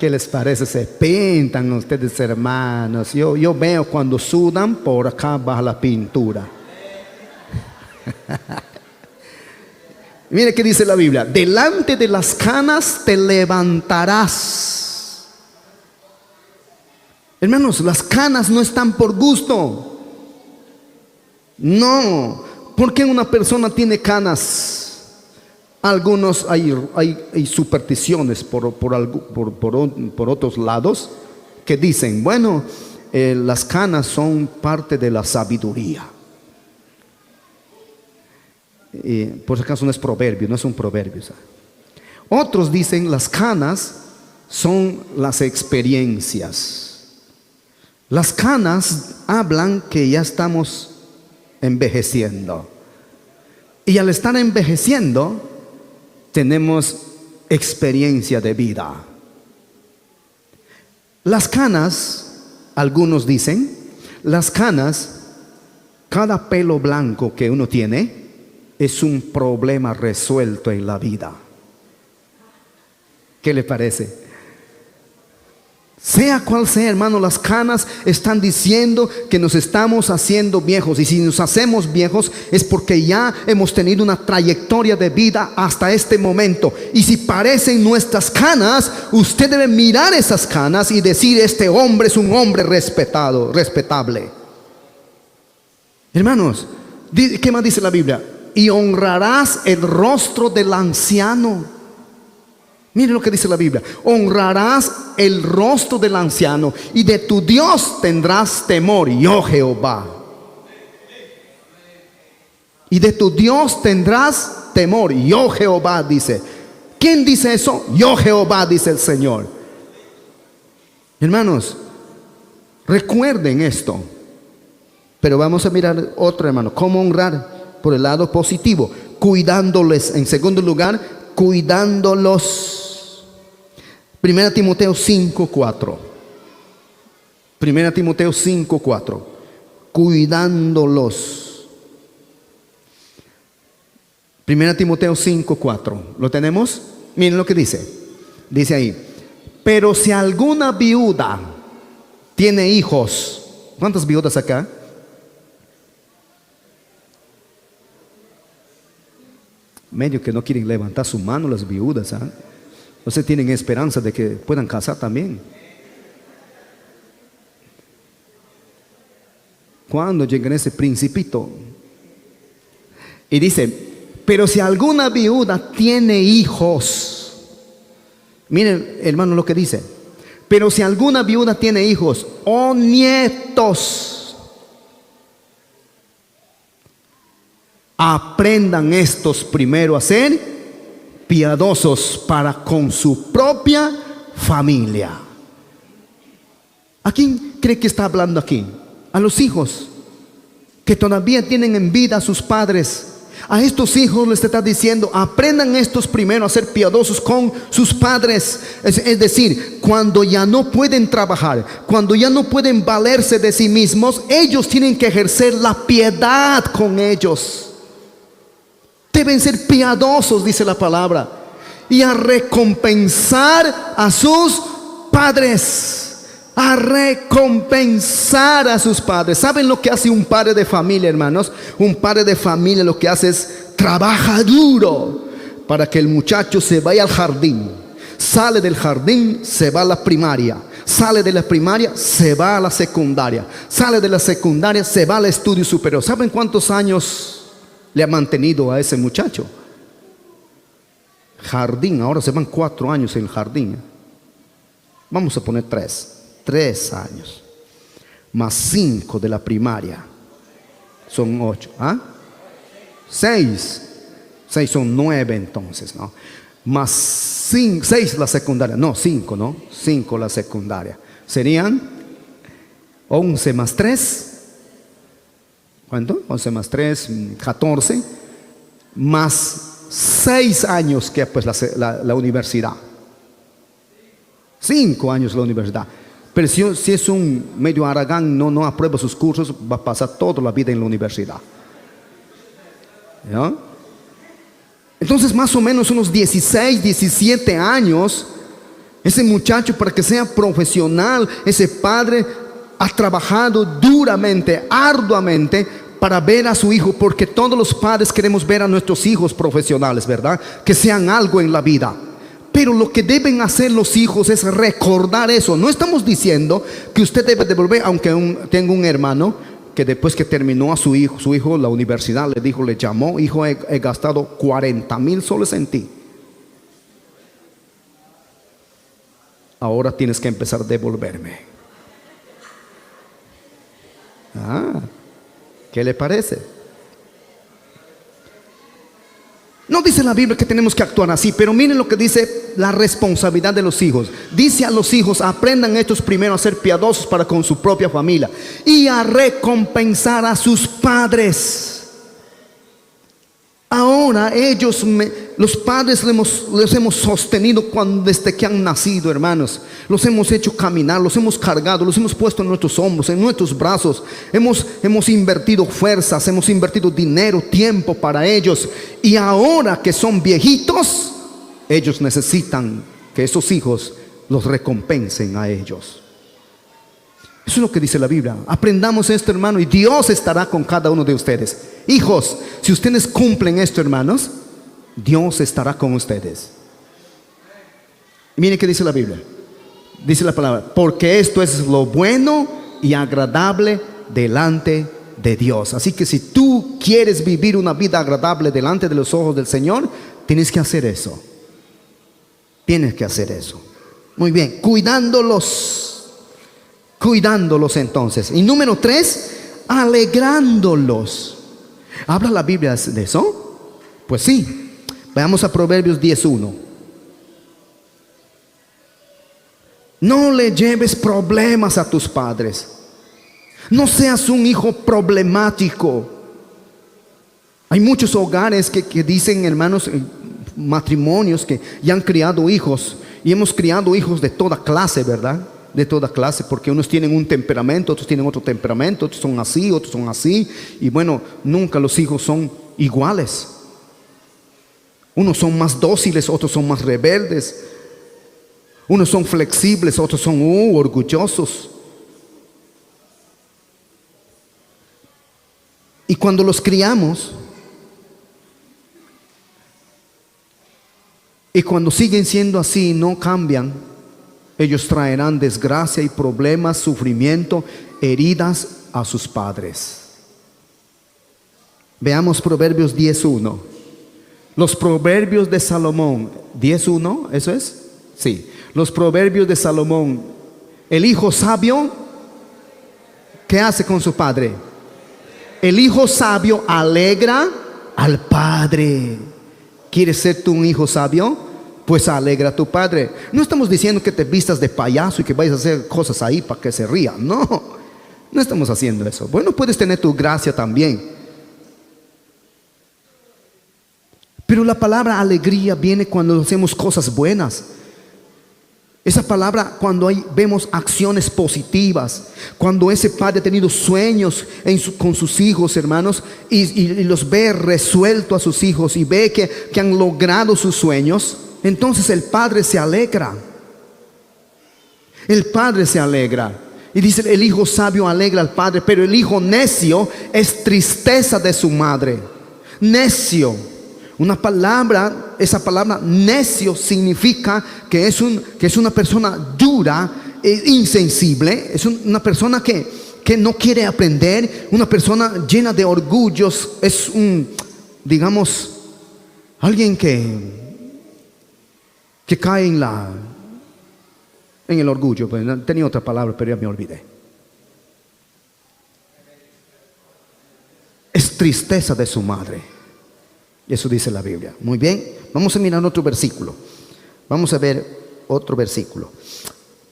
¿Qué les parece? Se pintan ustedes, hermanos. Yo veo cuando sudan, por acá baja la pintura. Mire qué dice la Biblia: delante de las canas te levantarás. Hermanos, las canas no están por gusto. No. ¿Por qué una persona tiene canas? Algunos hay supersticiones por otros lados que dicen, bueno, las canas son parte de la sabiduría. Por si acaso no es proverbio, no es un proverbio, ¿sabes? Otros dicen las canas son las experiencias. Las canas hablan que ya estamos envejeciendo. Y al estar envejeciendo, tenemos experiencia de vida. Las canas, algunos dicen, las canas, cada pelo blanco que uno tiene, es un problema resuelto en la vida. ¿Qué le parece? Sea cual sea, hermano, las canas están diciendo que nos estamos haciendo viejos. Y si nos hacemos viejos es porque ya hemos tenido una trayectoria de vida hasta este momento. Y si parecen nuestras canas, usted debe mirar esas canas y decir, este hombre es un hombre respetable. Hermanos, ¿qué más dice la Biblia? Y honrarás el rostro del anciano. Mire lo que dice la Biblia: honrarás el rostro del anciano y de tu Dios tendrás temor, yo Jehová. Y de tu Dios tendrás temor, yo Jehová, dice. ¿Quién dice eso? Yo Jehová, dice el Señor. Hermanos, recuerden esto. Pero vamos a mirar otro, hermano, cómo honrar por el lado positivo, cuidándoles. En segundo lugar, cuidándolos. 1 Timoteo 5:4. 1 Timoteo 5:4. Cuidándolos. 1 Timoteo 5:4. ¿Lo tenemos? Miren lo que dice. Dice ahí: pero si alguna viuda tiene hijos. ¿Cuántas viudas acá? Medio que no quieren levantar su mano las viudas, ¿eh? No se tienen esperanza de que puedan casar también. Cuando lleguen ese principito. Y dice: pero si alguna viuda tiene hijos. Miren, hermano, lo que dice: pero si alguna viuda tiene hijos o nietos, aprendan estos primero a ser piadosos para con su propia familia. ¿A quién cree que está hablando aquí? A los hijos que todavía tienen en vida a sus padres. A estos hijos les está diciendo: aprendan estos primero a ser piadosos con sus padres. Es decir, cuando ya no pueden trabajar, cuando ya no pueden valerse de sí mismos, ellos tienen que ejercer la piedad con ellos. Deben ser piadosos, dice la palabra, y a recompensar a sus padres. A recompensar a sus padres. ¿Saben lo que hace un padre de familia, hermanos? Un padre de familia lo que hace es trabaja duro para que el muchacho se vaya al jardín. Sale del jardín, se va a la primaria. Sale de la primaria, se va a la secundaria. Sale de la secundaria, se va al estudio superior. ¿Saben cuántos años le ha mantenido a ese muchacho? Jardín, ahora se van 4 años en el jardín. Vamos a poner 3 años. Más 5 de la primaria. Son 8. 6 son 9 entonces, ¿no? Más 6 la secundaria. No, 5, ¿no? 5 la secundaria. Serían 11 más 3. ¿Cuánto? 11 más 3, 14. Más 6 años que pues la universidad. 5 años la universidad. Pero si es un medio aragán, no aprueba sus cursos, va a pasar toda la vida en la universidad. ¿No? Entonces más o menos unos 16, 17 años, ese muchacho, para que sea profesional, ese padre ha trabajado duramente, arduamente, para ver a su hijo, porque todos los padres queremos ver a nuestros hijos profesionales, ¿verdad? Que sean algo en la vida. Pero lo que deben hacer los hijos es recordar eso. No estamos diciendo que usted debe devolver, aunque tengo un hermano que después que terminó a su hijo la universidad, le llamó: hijo, he gastado 40,000 soles en ti. Ahora tienes que empezar a devolverme. ¿Qué le parece? No dice la Biblia que tenemos que actuar así, pero miren lo que dice la responsabilidad de los hijos. Dice a los hijos: aprendan estos primero a ser piadosos para con su propia familia y a recompensar a sus padres. Ahora los padres los hemos sostenido desde que han nacido, hermanos. Los hemos hecho caminar, los hemos cargado, los hemos puesto en nuestros hombros, en nuestros brazos. Hemos invertido fuerzas, hemos invertido dinero, tiempo para ellos. Y ahora que son viejitos, ellos necesitan que esos hijos los recompensen a ellos. Eso es lo que dice la Biblia. Aprendamos esto, hermano, y Dios estará con cada uno de ustedes. Hijos, si ustedes cumplen esto, hermanos, Dios estará con ustedes. Miren qué dice la Biblia. Dice la palabra: porque esto es lo bueno y agradable delante de Dios. Así que si tú quieres vivir una vida agradable delante de los ojos del Señor, tienes que hacer eso. Tienes que hacer eso. Muy bien, cuidándolos entonces. Y número 3, alegrándolos. ¿Habla la Biblia de eso? Pues sí. Veamos a Proverbios 10:1. No le lleves problemas a tus padres. No seas un hijo problemático. Hay muchos hogares que dicen, hermanos, matrimonios que ya han criado hijos. Y hemos criado hijos de toda clase, ¿verdad? De toda clase, porque unos tienen un temperamento, otros tienen otro temperamento, otros son así, otros son así. Y bueno, nunca los hijos son iguales. Unos son más dóciles, otros son más rebeldes. Unos son flexibles, otros son orgullosos. Y cuando los criamos, y cuando siguen siendo así, no cambian, ellos traerán desgracia y problemas, sufrimiento, heridas a sus padres. Veamos Proverbios 10:1. Los proverbios de Salomón. 10:1, ¿eso es? Sí. Los proverbios de Salomón. El hijo sabio, ¿qué hace con su padre? El hijo sabio alegra al padre. ¿Quieres ser tú un hijo sabio? Pues alegra a tu padre. No estamos diciendo que te vistas de payaso y que vayas a hacer cosas ahí para que se rían. No estamos haciendo eso. Bueno, puedes tener tu gracia también. Pero la palabra alegría viene cuando hacemos cosas buenas. Esa palabra cuando vemos acciones positivas, cuando ese padre ha tenido sueños con sus hijos, hermanos, y los ve resuelto a sus hijos y ve que han logrado sus sueños, entonces el padre se alegra. El padre se alegra. Y dice: el hijo sabio alegra al padre, pero el hijo necio es tristeza de su madre. Necio. Esa palabra necio significa que es una persona dura, insensible. Es una persona que no quiere aprender, una persona llena de orgullos. Es digamos, alguien que cae en el orgullo. Pues, tenía otra palabra, pero ya me olvidé. Es tristeza de su madre. Eso dice la Biblia. Muy bien, vamos a mirar otro versículo. Vamos a ver otro versículo.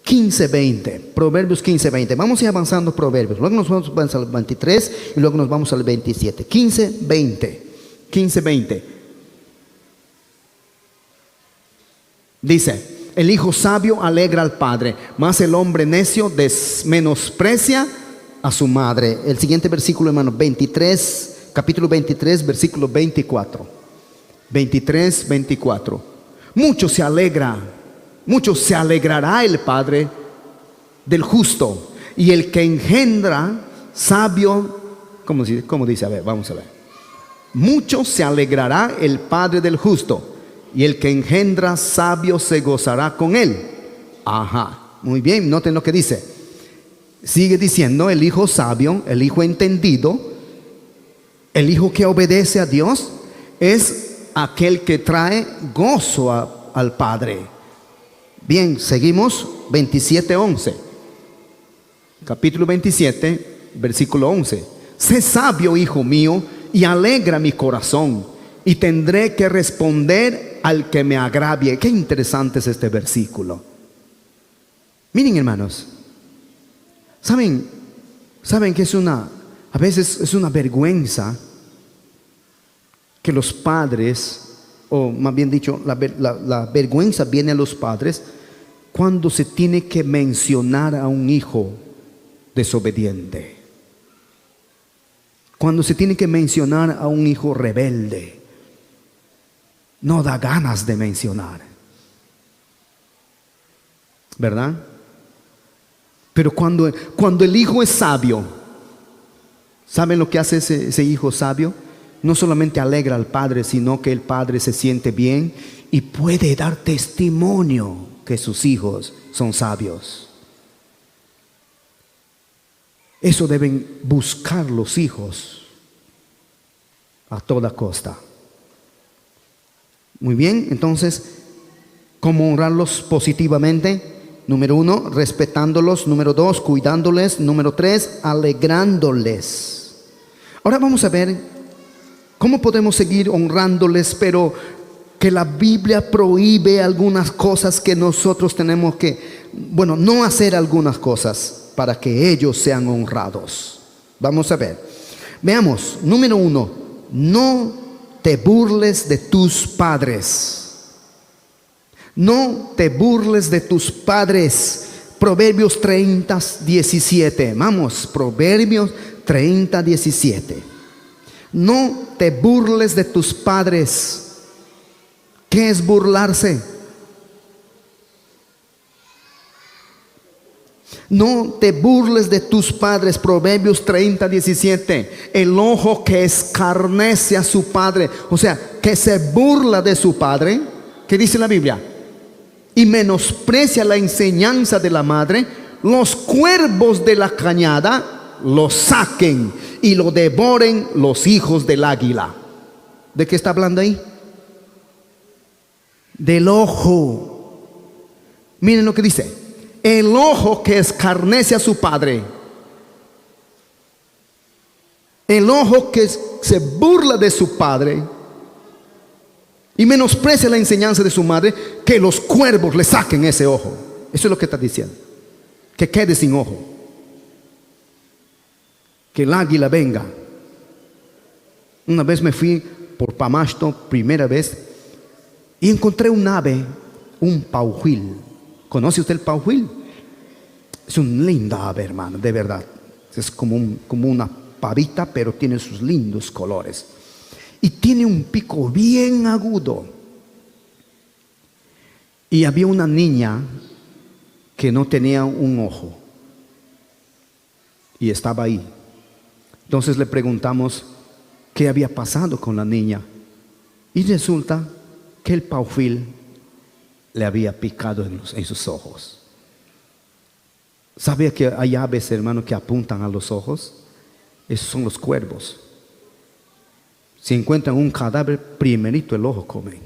15:20, Proverbios 15:20. Vamos a ir avanzando Proverbios. Luego nos vamos al 23 y luego nos vamos al 27. 15:20. Dice: el hijo sabio alegra al padre, mas el hombre necio menosprecia a su madre. El siguiente versículo, hermano, 23, capítulo 23, versículo 24. 23, 24. Mucho se alegrará el Padre del justo, y el que engendra sabio, ¿cómo dice? A ver, vamos a ver. Mucho se alegrará el Padre del justo, y el que engendra sabio se gozará con él. Ajá, muy bien, noten lo que dice. Sigue diciendo: el hijo sabio, el hijo entendido, el hijo que obedece a Dios, es aquel que trae gozo al Padre. Bien, seguimos. 27:11. Capítulo 27, versículo 11. Sé sabio, hijo mío, y alegra mi corazón, y tendré que responder al que me agravie. Qué interesante es este versículo. Miren, hermanos, ¿saben que a veces es una vergüenza que los padres, o más bien dicho, la vergüenza viene a los padres cuando se tiene que mencionar a un hijo desobediente, cuando se tiene que mencionar a un hijo rebelde? No da ganas de mencionar, ¿verdad? Pero cuando el hijo es sabio, ¿saben lo que hace ese hijo sabio? No solamente alegra al padre, sino que el padre se siente bien y puede dar testimonio que sus hijos son sabios. Eso deben buscar los hijos a toda costa. Muy bien, entonces, ¿cómo honrarlos positivamente? Número 1, respetándolos. Número 2, cuidándoles. Número 3, alegrándoles. Ahora vamos a ver cómo podemos seguir honrándoles, pero que la Biblia prohíbe algunas cosas que nosotros tenemos que, no hacer algunas cosas para que ellos sean honrados. Vamos a ver. Veamos. Número 1, no te burles de tus padres. No te burles de tus padres. Proverbios 30, 17. Vamos, Proverbios 30, 17. No te burles de tus padres. ¿Qué es burlarse? No te burles de tus padres. Proverbios 30, 17. El ojo que escarnece a su padre, o sea, que se burla de su padre, ¿qué dice la Biblia? Y menosprecia la enseñanza de la madre, los cuervos de la cañada lo saquen y lo devoren los hijos del águila. ¿De qué está hablando ahí? Del ojo. Miren lo que dice: el ojo que escarnece a su padre, el ojo que se burla de su padre y menosprecia la enseñanza de su madre, que los cuervos le saquen ese ojo. Eso es lo que está diciendo, que quede sin ojo, que el águila venga. Una vez me fui por Pamasto, primera vez, y encontré un ave, un paujuil. ¿Conoce usted el paujuil? Es una linda ave, hermano, de verdad. Es como una pavita, pero tiene sus lindos colores. Y tiene un pico bien agudo. Y había una niña que no tenía un ojo. Y estaba ahí. Entonces le preguntamos qué había pasado con la niña. Y resulta que el paujuil le había picado en sus ojos. ¿Sabía que hay aves, hermano, que apuntan a los ojos? Esos son los cuervos. Si encuentran un cadáver, primerito el ojo comen.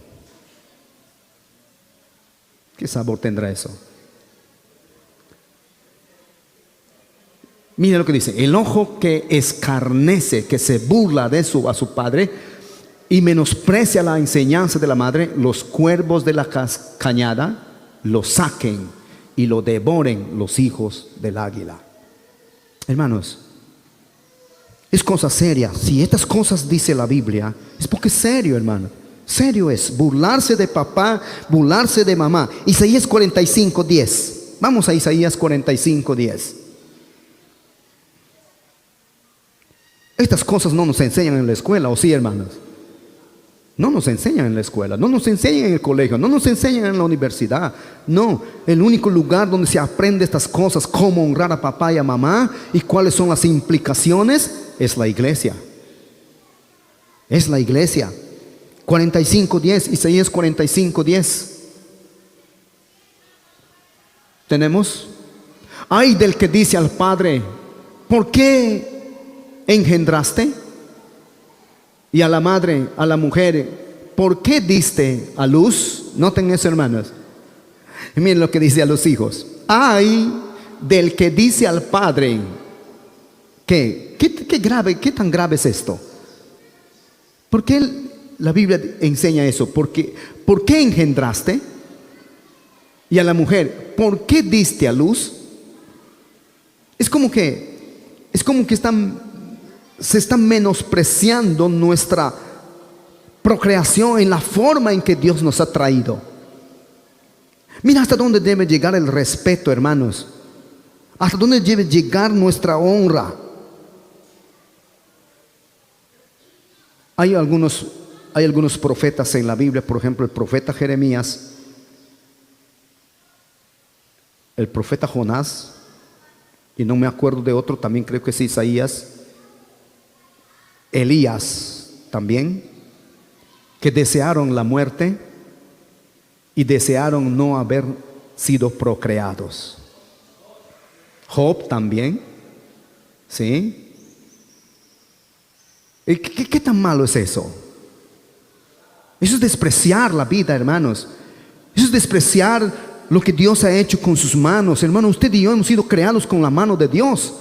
¿Qué sabor tendrá eso? Mira lo que dice: el ojo que escarnece, que se burla a su padre y menosprecia la enseñanza de la madre, los cuervos de la cañada lo saquen y lo devoren los hijos del águila. Hermanos, es cosa seria. Si estas cosas dice la Biblia, es porque es serio, hermano. Serio es burlarse de papá, burlarse de mamá. Isaías 45, 10. Vamos a Isaías 45, 10. Estas cosas no nos enseñan en la escuela, ¿o sí, hermanos? No nos enseñan en la escuela, no nos enseñan en el colegio, no nos enseñan en la universidad. No, el único lugar donde se aprende estas cosas, cómo honrar a papá y a mamá y cuáles son las implicaciones, es la iglesia. Es la iglesia. 45:10, Isaías 45:10. Tenemos: ay del que dice al padre, ¿por qué engendraste? Y a la madre, a la mujer, ¿por qué diste a luz? Noten eso, hermanos. Y miren lo que dice a los hijos: ay del que dice al padre. ¿Qué grave, qué tan grave es esto? ¿Por qué la Biblia enseña eso? Porque, ¿por qué engendraste? Y a la mujer, ¿por qué diste a luz? Es como que se está menospreciando nuestra procreación en la forma en que Dios nos ha traído. Mira hasta dónde debe llegar el respeto, hermanos. Hasta dónde debe llegar nuestra honra. Hay algunos profetas en la Biblia, por ejemplo, el profeta Jeremías, el profeta Jonás, y no me acuerdo de otro, también creo que es Isaías, Elías también, que desearon la muerte y desearon no haber sido procreados. Job también, ¿sí? ¿Qué tan malo es eso? Eso es despreciar la vida, hermanos. Eso es despreciar lo que Dios ha hecho con sus manos. Hermano, usted y yo hemos sido creados con la mano de Dios.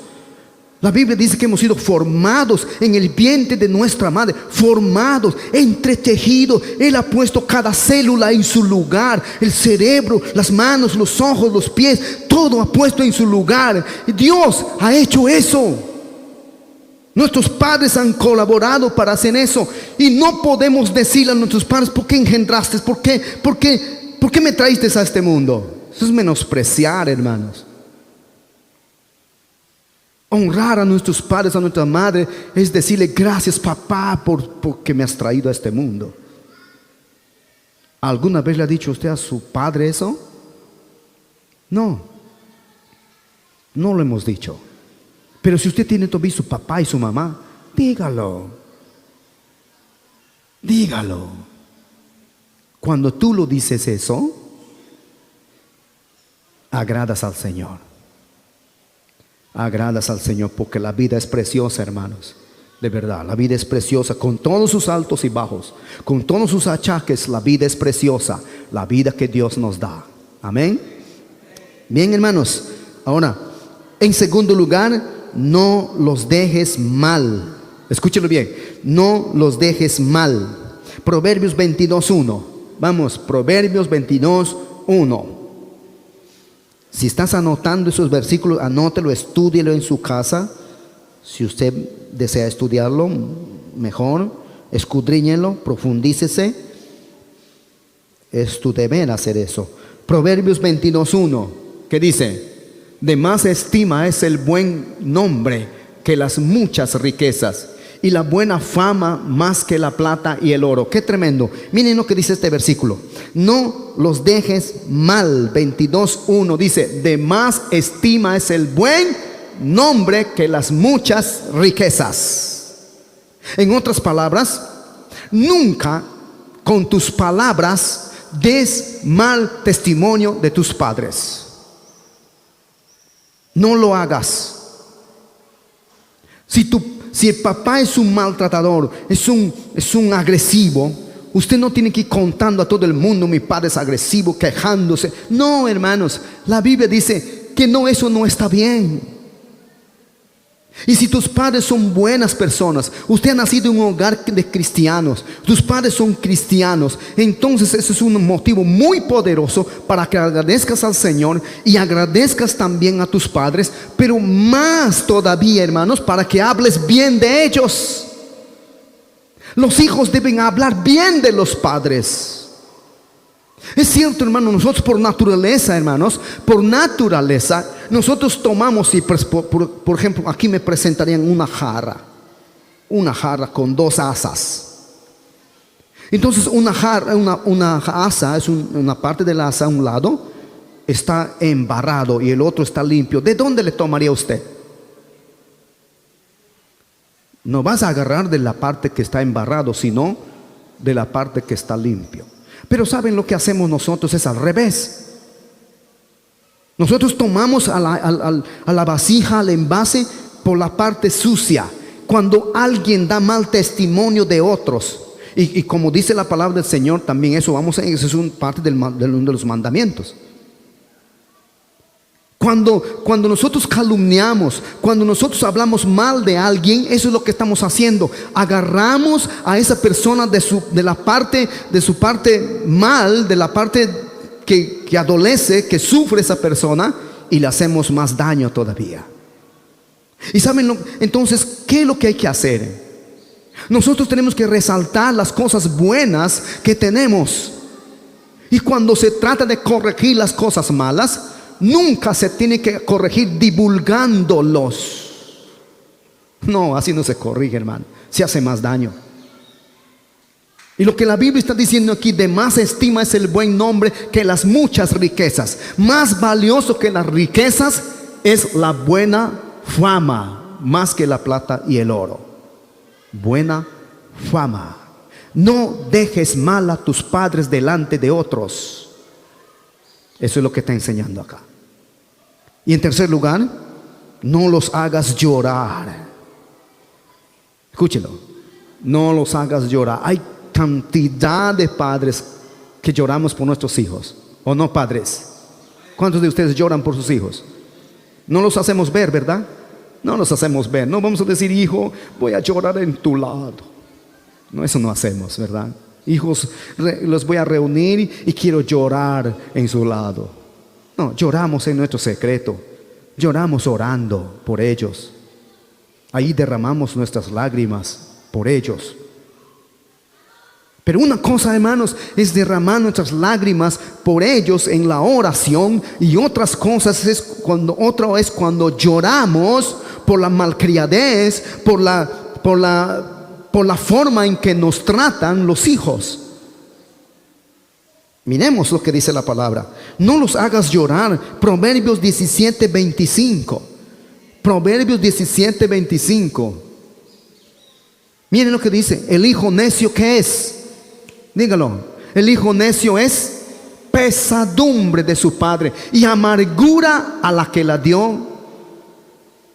La Biblia dice que hemos sido formados en el vientre de nuestra madre. Formados, entretejidos. Él ha puesto cada célula en su lugar. El cerebro, las manos, los ojos, los pies. Todo ha puesto en su lugar. Dios ha hecho eso. Nuestros padres han colaborado para hacer eso. Y no podemos decirle a nuestros padres: ¿por qué engendraste? ¿Por qué me traíste a este mundo? Eso es menospreciar, hermanos. Honrar a nuestros padres, a nuestra madre, es decirle: gracias, papá, porque me has traído a este mundo. ¿Alguna vez le ha dicho usted a su padre eso? No, no lo hemos dicho. Pero si usted tiene todavía su papá y su mamá, dígalo. Dígalo. Cuando tú lo dices eso, agradas al Señor. Agradas al Señor, porque la vida es preciosa, hermanos. De verdad, la vida es preciosa, con todos sus altos y bajos, con todos sus achaques. La vida es preciosa, la vida que Dios nos da. Amén. Bien, hermanos. Ahora, en segundo lugar, no los dejes mal. Escúchelo bien. No los dejes mal. Proverbios 22:1. Vamos, Proverbios 22:1. Si estás anotando esos versículos, anótelo, estúdielo en su casa. Si usted desea estudiarlo, mejor. Escudriñelo, profundícese. Es tu deber hacer eso. Proverbios 22:1. ¿Qué dice? De más estima es el buen nombre que las muchas riquezas, y la buena fama más que la plata y el oro. Qué tremendo. Miren lo que dice este versículo: no los dejes mal. 22:1 dice: de más estima es el buen nombre que las muchas riquezas. En otras palabras, nunca con tus palabras des mal testimonio de tus padres. No lo hagas. Si el papá es un maltratador, es un agresivo, usted no tiene que ir contando a todo el mundo: mi padre es agresivo, quejándose. No, hermanos, la Biblia dice que no, eso no está bien. Y si tus padres son buenas personas, usted ha nacido en un hogar de cristianos, tus padres son cristianos, entonces ese es un motivo muy poderoso para que agradezcas al Señor y agradezcas también a tus padres, pero más todavía, hermanos, para que hables bien de ellos. Los hijos deben hablar bien de los padres. Es cierto, hermano, nosotros por naturaleza, hermanos, por naturaleza, nosotros tomamos, y por ejemplo, aquí me presentarían una jarra con 2 asas. Entonces una asa, una parte de la asa a un lado está embarrado y el otro está limpio. ¿De dónde le tomaría usted? No vas a agarrar de la parte que está embarrado, sino de la parte que está limpio. Pero ¿saben lo que hacemos nosotros? Es al revés. Nosotros tomamos a la vasija, al envase, por la parte sucia. Cuando alguien da mal testimonio de otros, y como dice la palabra del Señor, también eso es una parte de uno de los mandamientos. Cuando nosotros calumniamos, cuando nosotros hablamos mal de alguien, eso es lo que estamos haciendo. Agarramos a esa persona de su parte mal, de la parte que adolece, que sufre esa persona, y le hacemos más daño todavía. Y saben, entonces, ¿qué es lo que hay que hacer? Nosotros tenemos que resaltar las cosas buenas que tenemos. Y cuando se trata de corregir las cosas malas, nunca se tiene que corregir divulgándolos. No, así no se corrige, hermano. Se hace más daño. Y lo que la Biblia está diciendo aquí: de más estima es el buen nombre que las muchas riquezas. Más valioso que las riquezas es la buena fama, más que la plata y el oro. Buena fama. No dejes mal a tus padres delante de otros. Eso es lo que está enseñando acá. Y en tercer lugar, no los hagas llorar. Escúchelo. No los hagas llorar. Hay cantidad de padres que lloramos por nuestros hijos. ¿O no, padres? ¿Cuántos de ustedes lloran por sus hijos? No los hacemos ver, ¿verdad? No los hacemos ver. No vamos a decir: hijo, voy a llorar en tu lado. No, eso no hacemos, ¿verdad? Hijos, los voy a reunir y quiero llorar en su lado. No, lloramos en nuestro secreto. Lloramos orando por ellos. Ahí derramamos nuestras lágrimas por ellos. Pero una cosa, hermanos, es derramar nuestras lágrimas por ellos en la oración, y otras cosas es cuando lloramos por la malcriadez, por la forma en que nos tratan los hijos. Miremos lo que dice la palabra: no los hagas llorar. Proverbios 17:25. Proverbios 17:25. Miren lo que dice: el hijo necio, ¿qué es? Dígalo. El hijo necio es pesadumbre de su padre, y amargura a la que la dio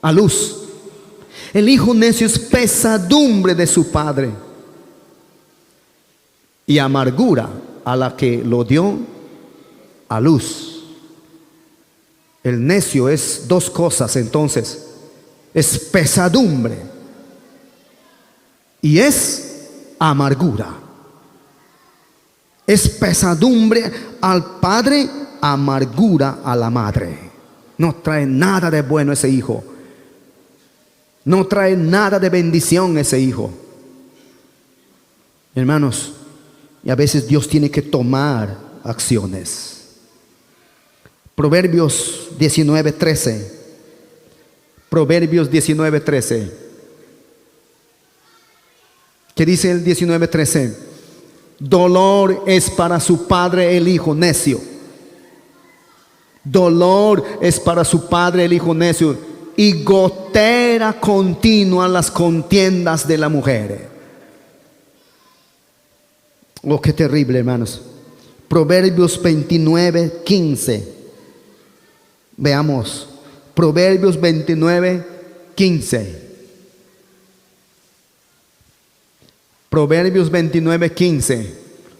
a luz. El hijo necio es pesadumbre de su padre, y amargura a la que lo dio a luz. El necio es dos cosas, entonces: es pesadumbre y es amargura. Es pesadumbre al padre, amargura a la madre. No trae nada de bueno ese hijo. No trae nada de bendición ese hijo. Hermanos, y a veces Dios tiene que tomar acciones. Proverbios 19:13. Proverbios 19:13. ¿Qué dice el 19:13? Dolor es para su padre el hijo necio. Dolor es para su padre el hijo necio, y gotera continua las contiendas de la mujer. Oh, qué terrible, hermanos. Proverbios 29:15. Veamos. Proverbios 29:15. Proverbios 29:15.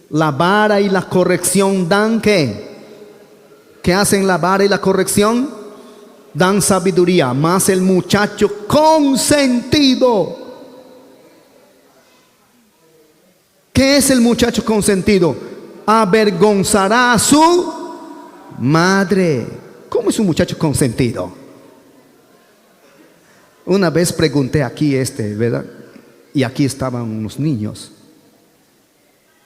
La vara y la corrección dan ¿qué? ¿Qué hacen la vara y la corrección? Dan sabiduría. Mas el muchacho consentido. ¿Qué es el muchacho consentido? Avergonzará a su madre. ¿Cómo es un muchacho consentido? Una vez pregunté aquí ¿verdad? Y aquí estaban unos niños.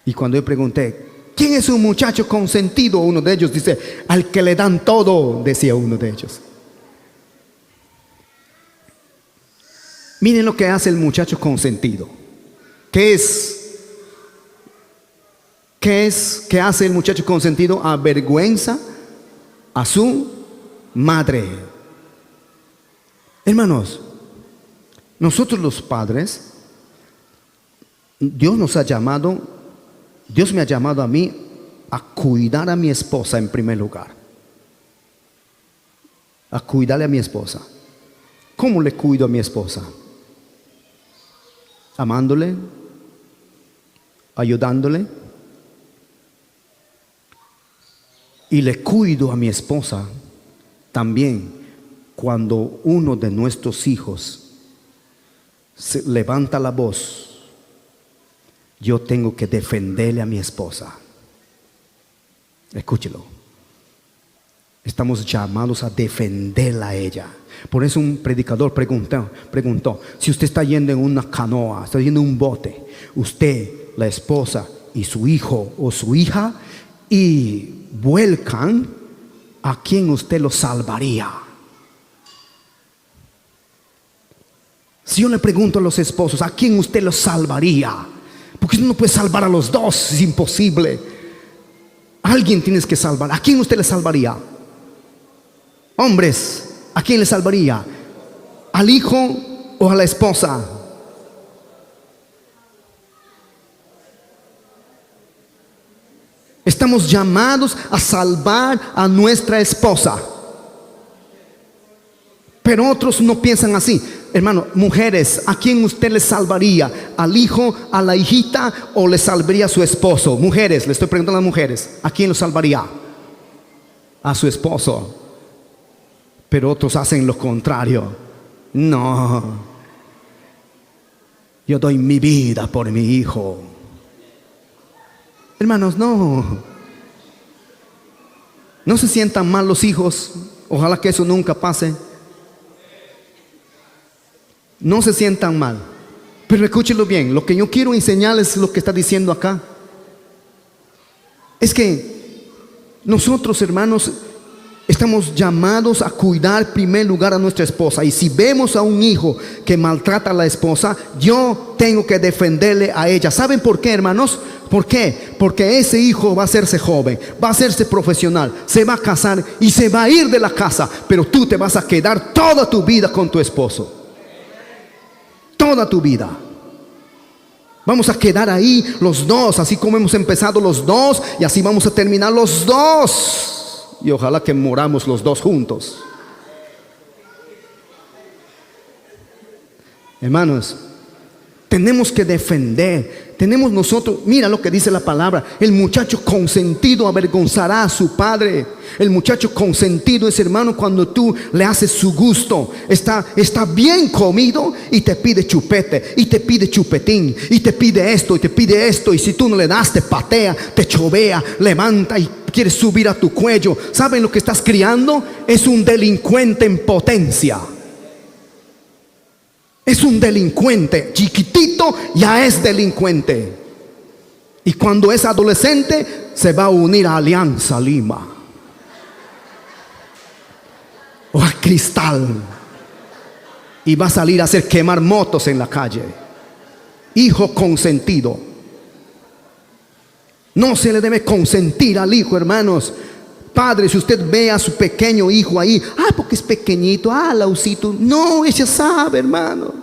Y cuando yo pregunté: ¿quién es un muchacho consentido? Uno de ellos dice: al que le dan todo, decía uno de ellos. Miren lo que hace el muchacho consentido. ¿Qué es? ¿Qué hace el muchacho consentido? Avergüenza a su madre. Hermanos, nosotros los padres, Dios me ha llamado a mí a cuidar a mi esposa en primer lugar. A cuidarle a mi esposa. ¿Cómo le cuido a mi esposa? Amándole, ayudándole. Y le cuido a mi esposa también cuando uno de nuestros hijos se levanta la voz. Yo tengo que defenderle a mi esposa. Escúchelo. Estamos llamados a defenderla a ella. Por eso un predicador preguntó, si usted está yendo en una canoa, está yendo en un bote, usted, la esposa y su hijo o su hija, y vuelcan, ¿a quién usted lo salvaría? Si yo le pregunto a los esposos, ¿a quién usted lo salvaría? Porque usted no puede salvar a los dos, es imposible. Alguien tienes que salvar. ¿A quién usted le salvaría? Hombres, ¿a quién le salvaría? ¿Al hijo o a la esposa? Estamos llamados a salvar a nuestra esposa. Pero otros no piensan así. Hermano, mujeres, ¿a quién usted le salvaría? ¿Al hijo, a la hijita o le salvaría a su esposo? Mujeres, le estoy preguntando a las mujeres, ¿a quién lo salvaría? A su esposo. Pero otros hacen lo contrario. No, yo doy mi vida por mi hijo. Hermanos, no se sientan mal los hijos. Ojalá que eso nunca pase. No se sientan mal. Pero escúchenlo bien. Lo que yo quiero enseñarles es lo que está diciendo acá. Es que nosotros, hermanos, estamos llamados a cuidar en primer lugar a nuestra esposa. Y si vemos a un hijo que maltrata a la esposa, yo tengo que defenderle a ella. ¿Saben por qué, hermanos? ¿Por qué? Porque ese hijo va a hacerse joven, va a hacerse profesional, se va a casar y se va a ir de la casa. Pero tú te vas a quedar toda tu vida con tu esposo. Toda tu vida. Vamos a quedar ahí los dos, así como hemos empezado los dos, y así vamos a terminar los dos. Y ojalá que moramos los dos juntos. Hermanos, tenemos que defender. Tenemos nosotros, mira lo que dice la palabra: el muchacho consentido avergonzará a su padre. El muchacho consentido es, hermano, cuando tú le haces su gusto. Está bien comido y te pide chupete, y te pide chupetín, y te pide esto, y te pide esto. Y si tú no le das, te patea, te chovea, levanta y quiere subir a tu cuello. ¿Saben lo que estás criando? Es un delincuente en potencia. Es un delincuente, chiquitito ya es delincuente. Y cuando es adolescente se va a unir a Alianza Lima o a Cristal y va a salir a hacer quemar motos en la calle. Hijo consentido. No se le debe consentir al hijo, hermanos. Padre, si usted ve a su pequeño hijo ahí, porque es pequeñito, lausito. No, ella sabe, hermano.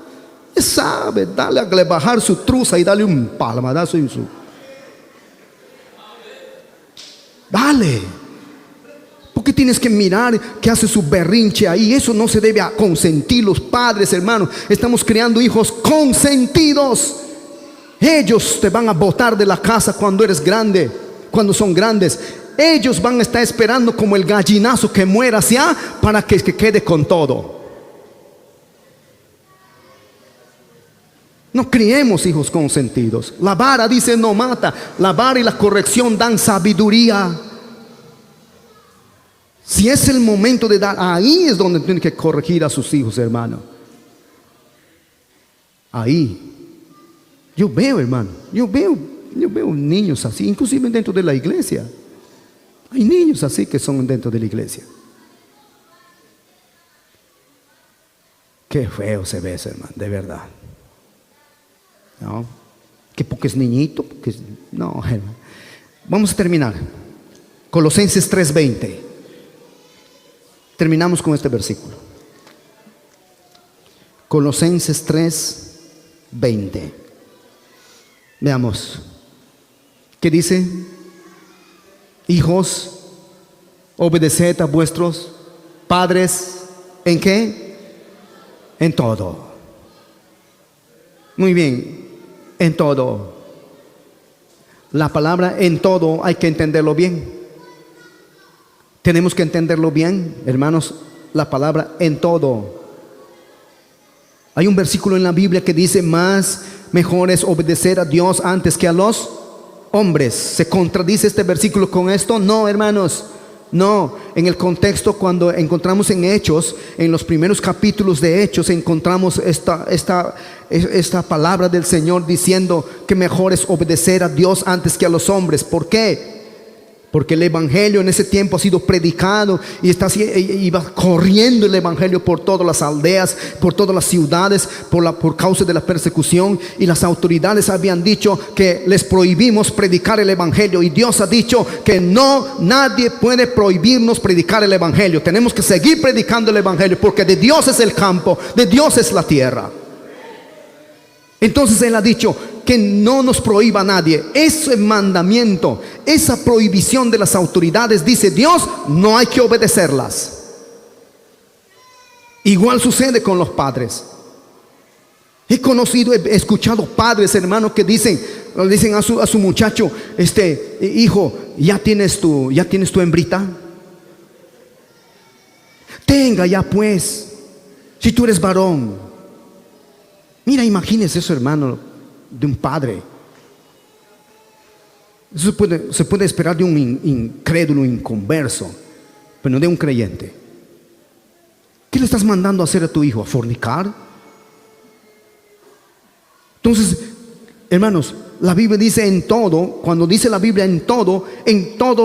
Ella sabe, dale a bajar su truza y dale un palmadazo en su. Dale. Porque tienes que mirar que hace su berrinche ahí. Eso no se debe a consentir. Los padres, hermanos, estamos creando hijos consentidos. Ellos te van a botar de la casa cuando eres grande, cuando son grandes. Ellos van a estar esperando como el gallinazo que muera ya para que quede con todo. No criemos hijos consentidos. La vara, dice, no mata. La vara y la corrección dan sabiduría. Si es el momento de dar, ahí es donde tienen que corregir a sus hijos, hermano. Ahí. Yo veo, hermano, yo veo niños así, inclusive dentro de la iglesia. Hay niños así que son dentro de la iglesia. Qué feo se ve eso, hermano, de verdad. ¿No? Que porque es niñito, no, hermano. Vamos a terminar. Colosenses 3:20. Terminamos con este versículo. Colosenses 3:20. Veamos. ¿Qué dice? Hijos, obedeced a vuestros padres. ¿En qué? En todo. Muy bien. En todo. La palabra en todo hay que entenderlo bien. Tenemos que entenderlo bien, hermanos. La palabra en todo. Hay un versículo en la Biblia que dice: más mejor es obedecer a Dios antes que a los hombres. ¿Se contradice este versículo con esto? No, hermanos. No, en el contexto, cuando encontramos en Hechos, en los primeros capítulos de Hechos, encontramos esta palabra del Señor diciendo que mejor es obedecer a Dios antes que a los hombres. ¿Por qué? Porque el evangelio en ese tiempo ha sido predicado y iba corriendo el evangelio por todas las aldeas, por todas las ciudades, por causa de la persecución. Y las autoridades habían dicho que les prohibimos predicar el evangelio. Y Dios ha dicho que no, nadie puede prohibirnos predicar el evangelio. Tenemos que seguir predicando el evangelio, porque de Dios es el campo, de Dios es la tierra. Entonces Él ha dicho que no nos prohíba a nadie. Ese mandamiento, esa prohibición de las autoridades, dice Dios, no hay que obedecerlas. Igual sucede con los padres. He escuchado padres, hermanos, que dicen a su muchacho: hijo, ¿ya tienes tu hembrita? Tenga ya pues, si tú eres varón. Mira, imagínese eso, hermano, de un padre. Eso se puede esperar de un incrédulo, inconverso, pero no de un creyente. ¿Qué le estás mandando a hacer a tu hijo? ¿A fornicar? Entonces, hermanos, la Biblia dice en todo. Cuando dice la Biblia en todo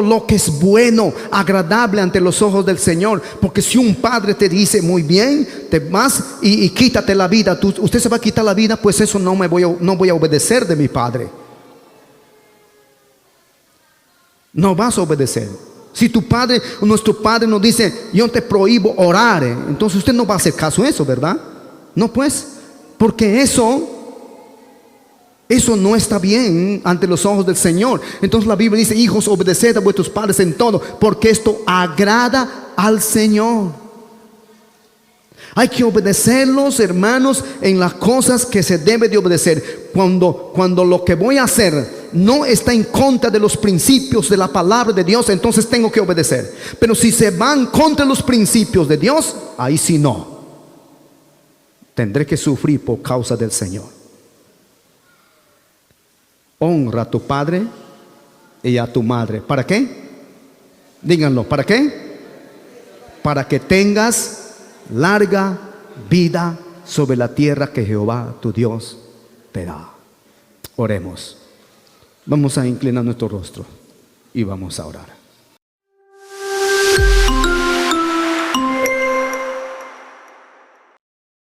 lo que es bueno, agradable ante los ojos del Señor. Porque si un padre te dice: muy bien, te vas y quítate la vida, usted se va a quitar la vida, pues eso no voy a obedecer de mi padre. No vas a obedecer. Si nuestro padre nos dice: yo te prohíbo orar, entonces usted no va a hacer caso a eso, ¿verdad? No, pues, porque eso no está bien ante los ojos del Señor. Entonces la Biblia dice: hijos, obedeced a vuestros padres en todo, porque esto agrada al Señor. Hay que obedecerlos, hermanos, en las cosas que se debe de obedecer. Cuando lo que voy a hacer no está en contra de los principios de la palabra de Dios, entonces tengo que obedecer. Pero si se van contra los principios de Dios, ahí sí no. Tendré que sufrir por causa del Señor. Honra a tu padre y a tu madre. ¿Para qué? Díganlo, ¿para qué? Para que tengas larga vida sobre la tierra que Jehová tu Dios te da. Oremos. Vamos a inclinar nuestro rostro y vamos a orar.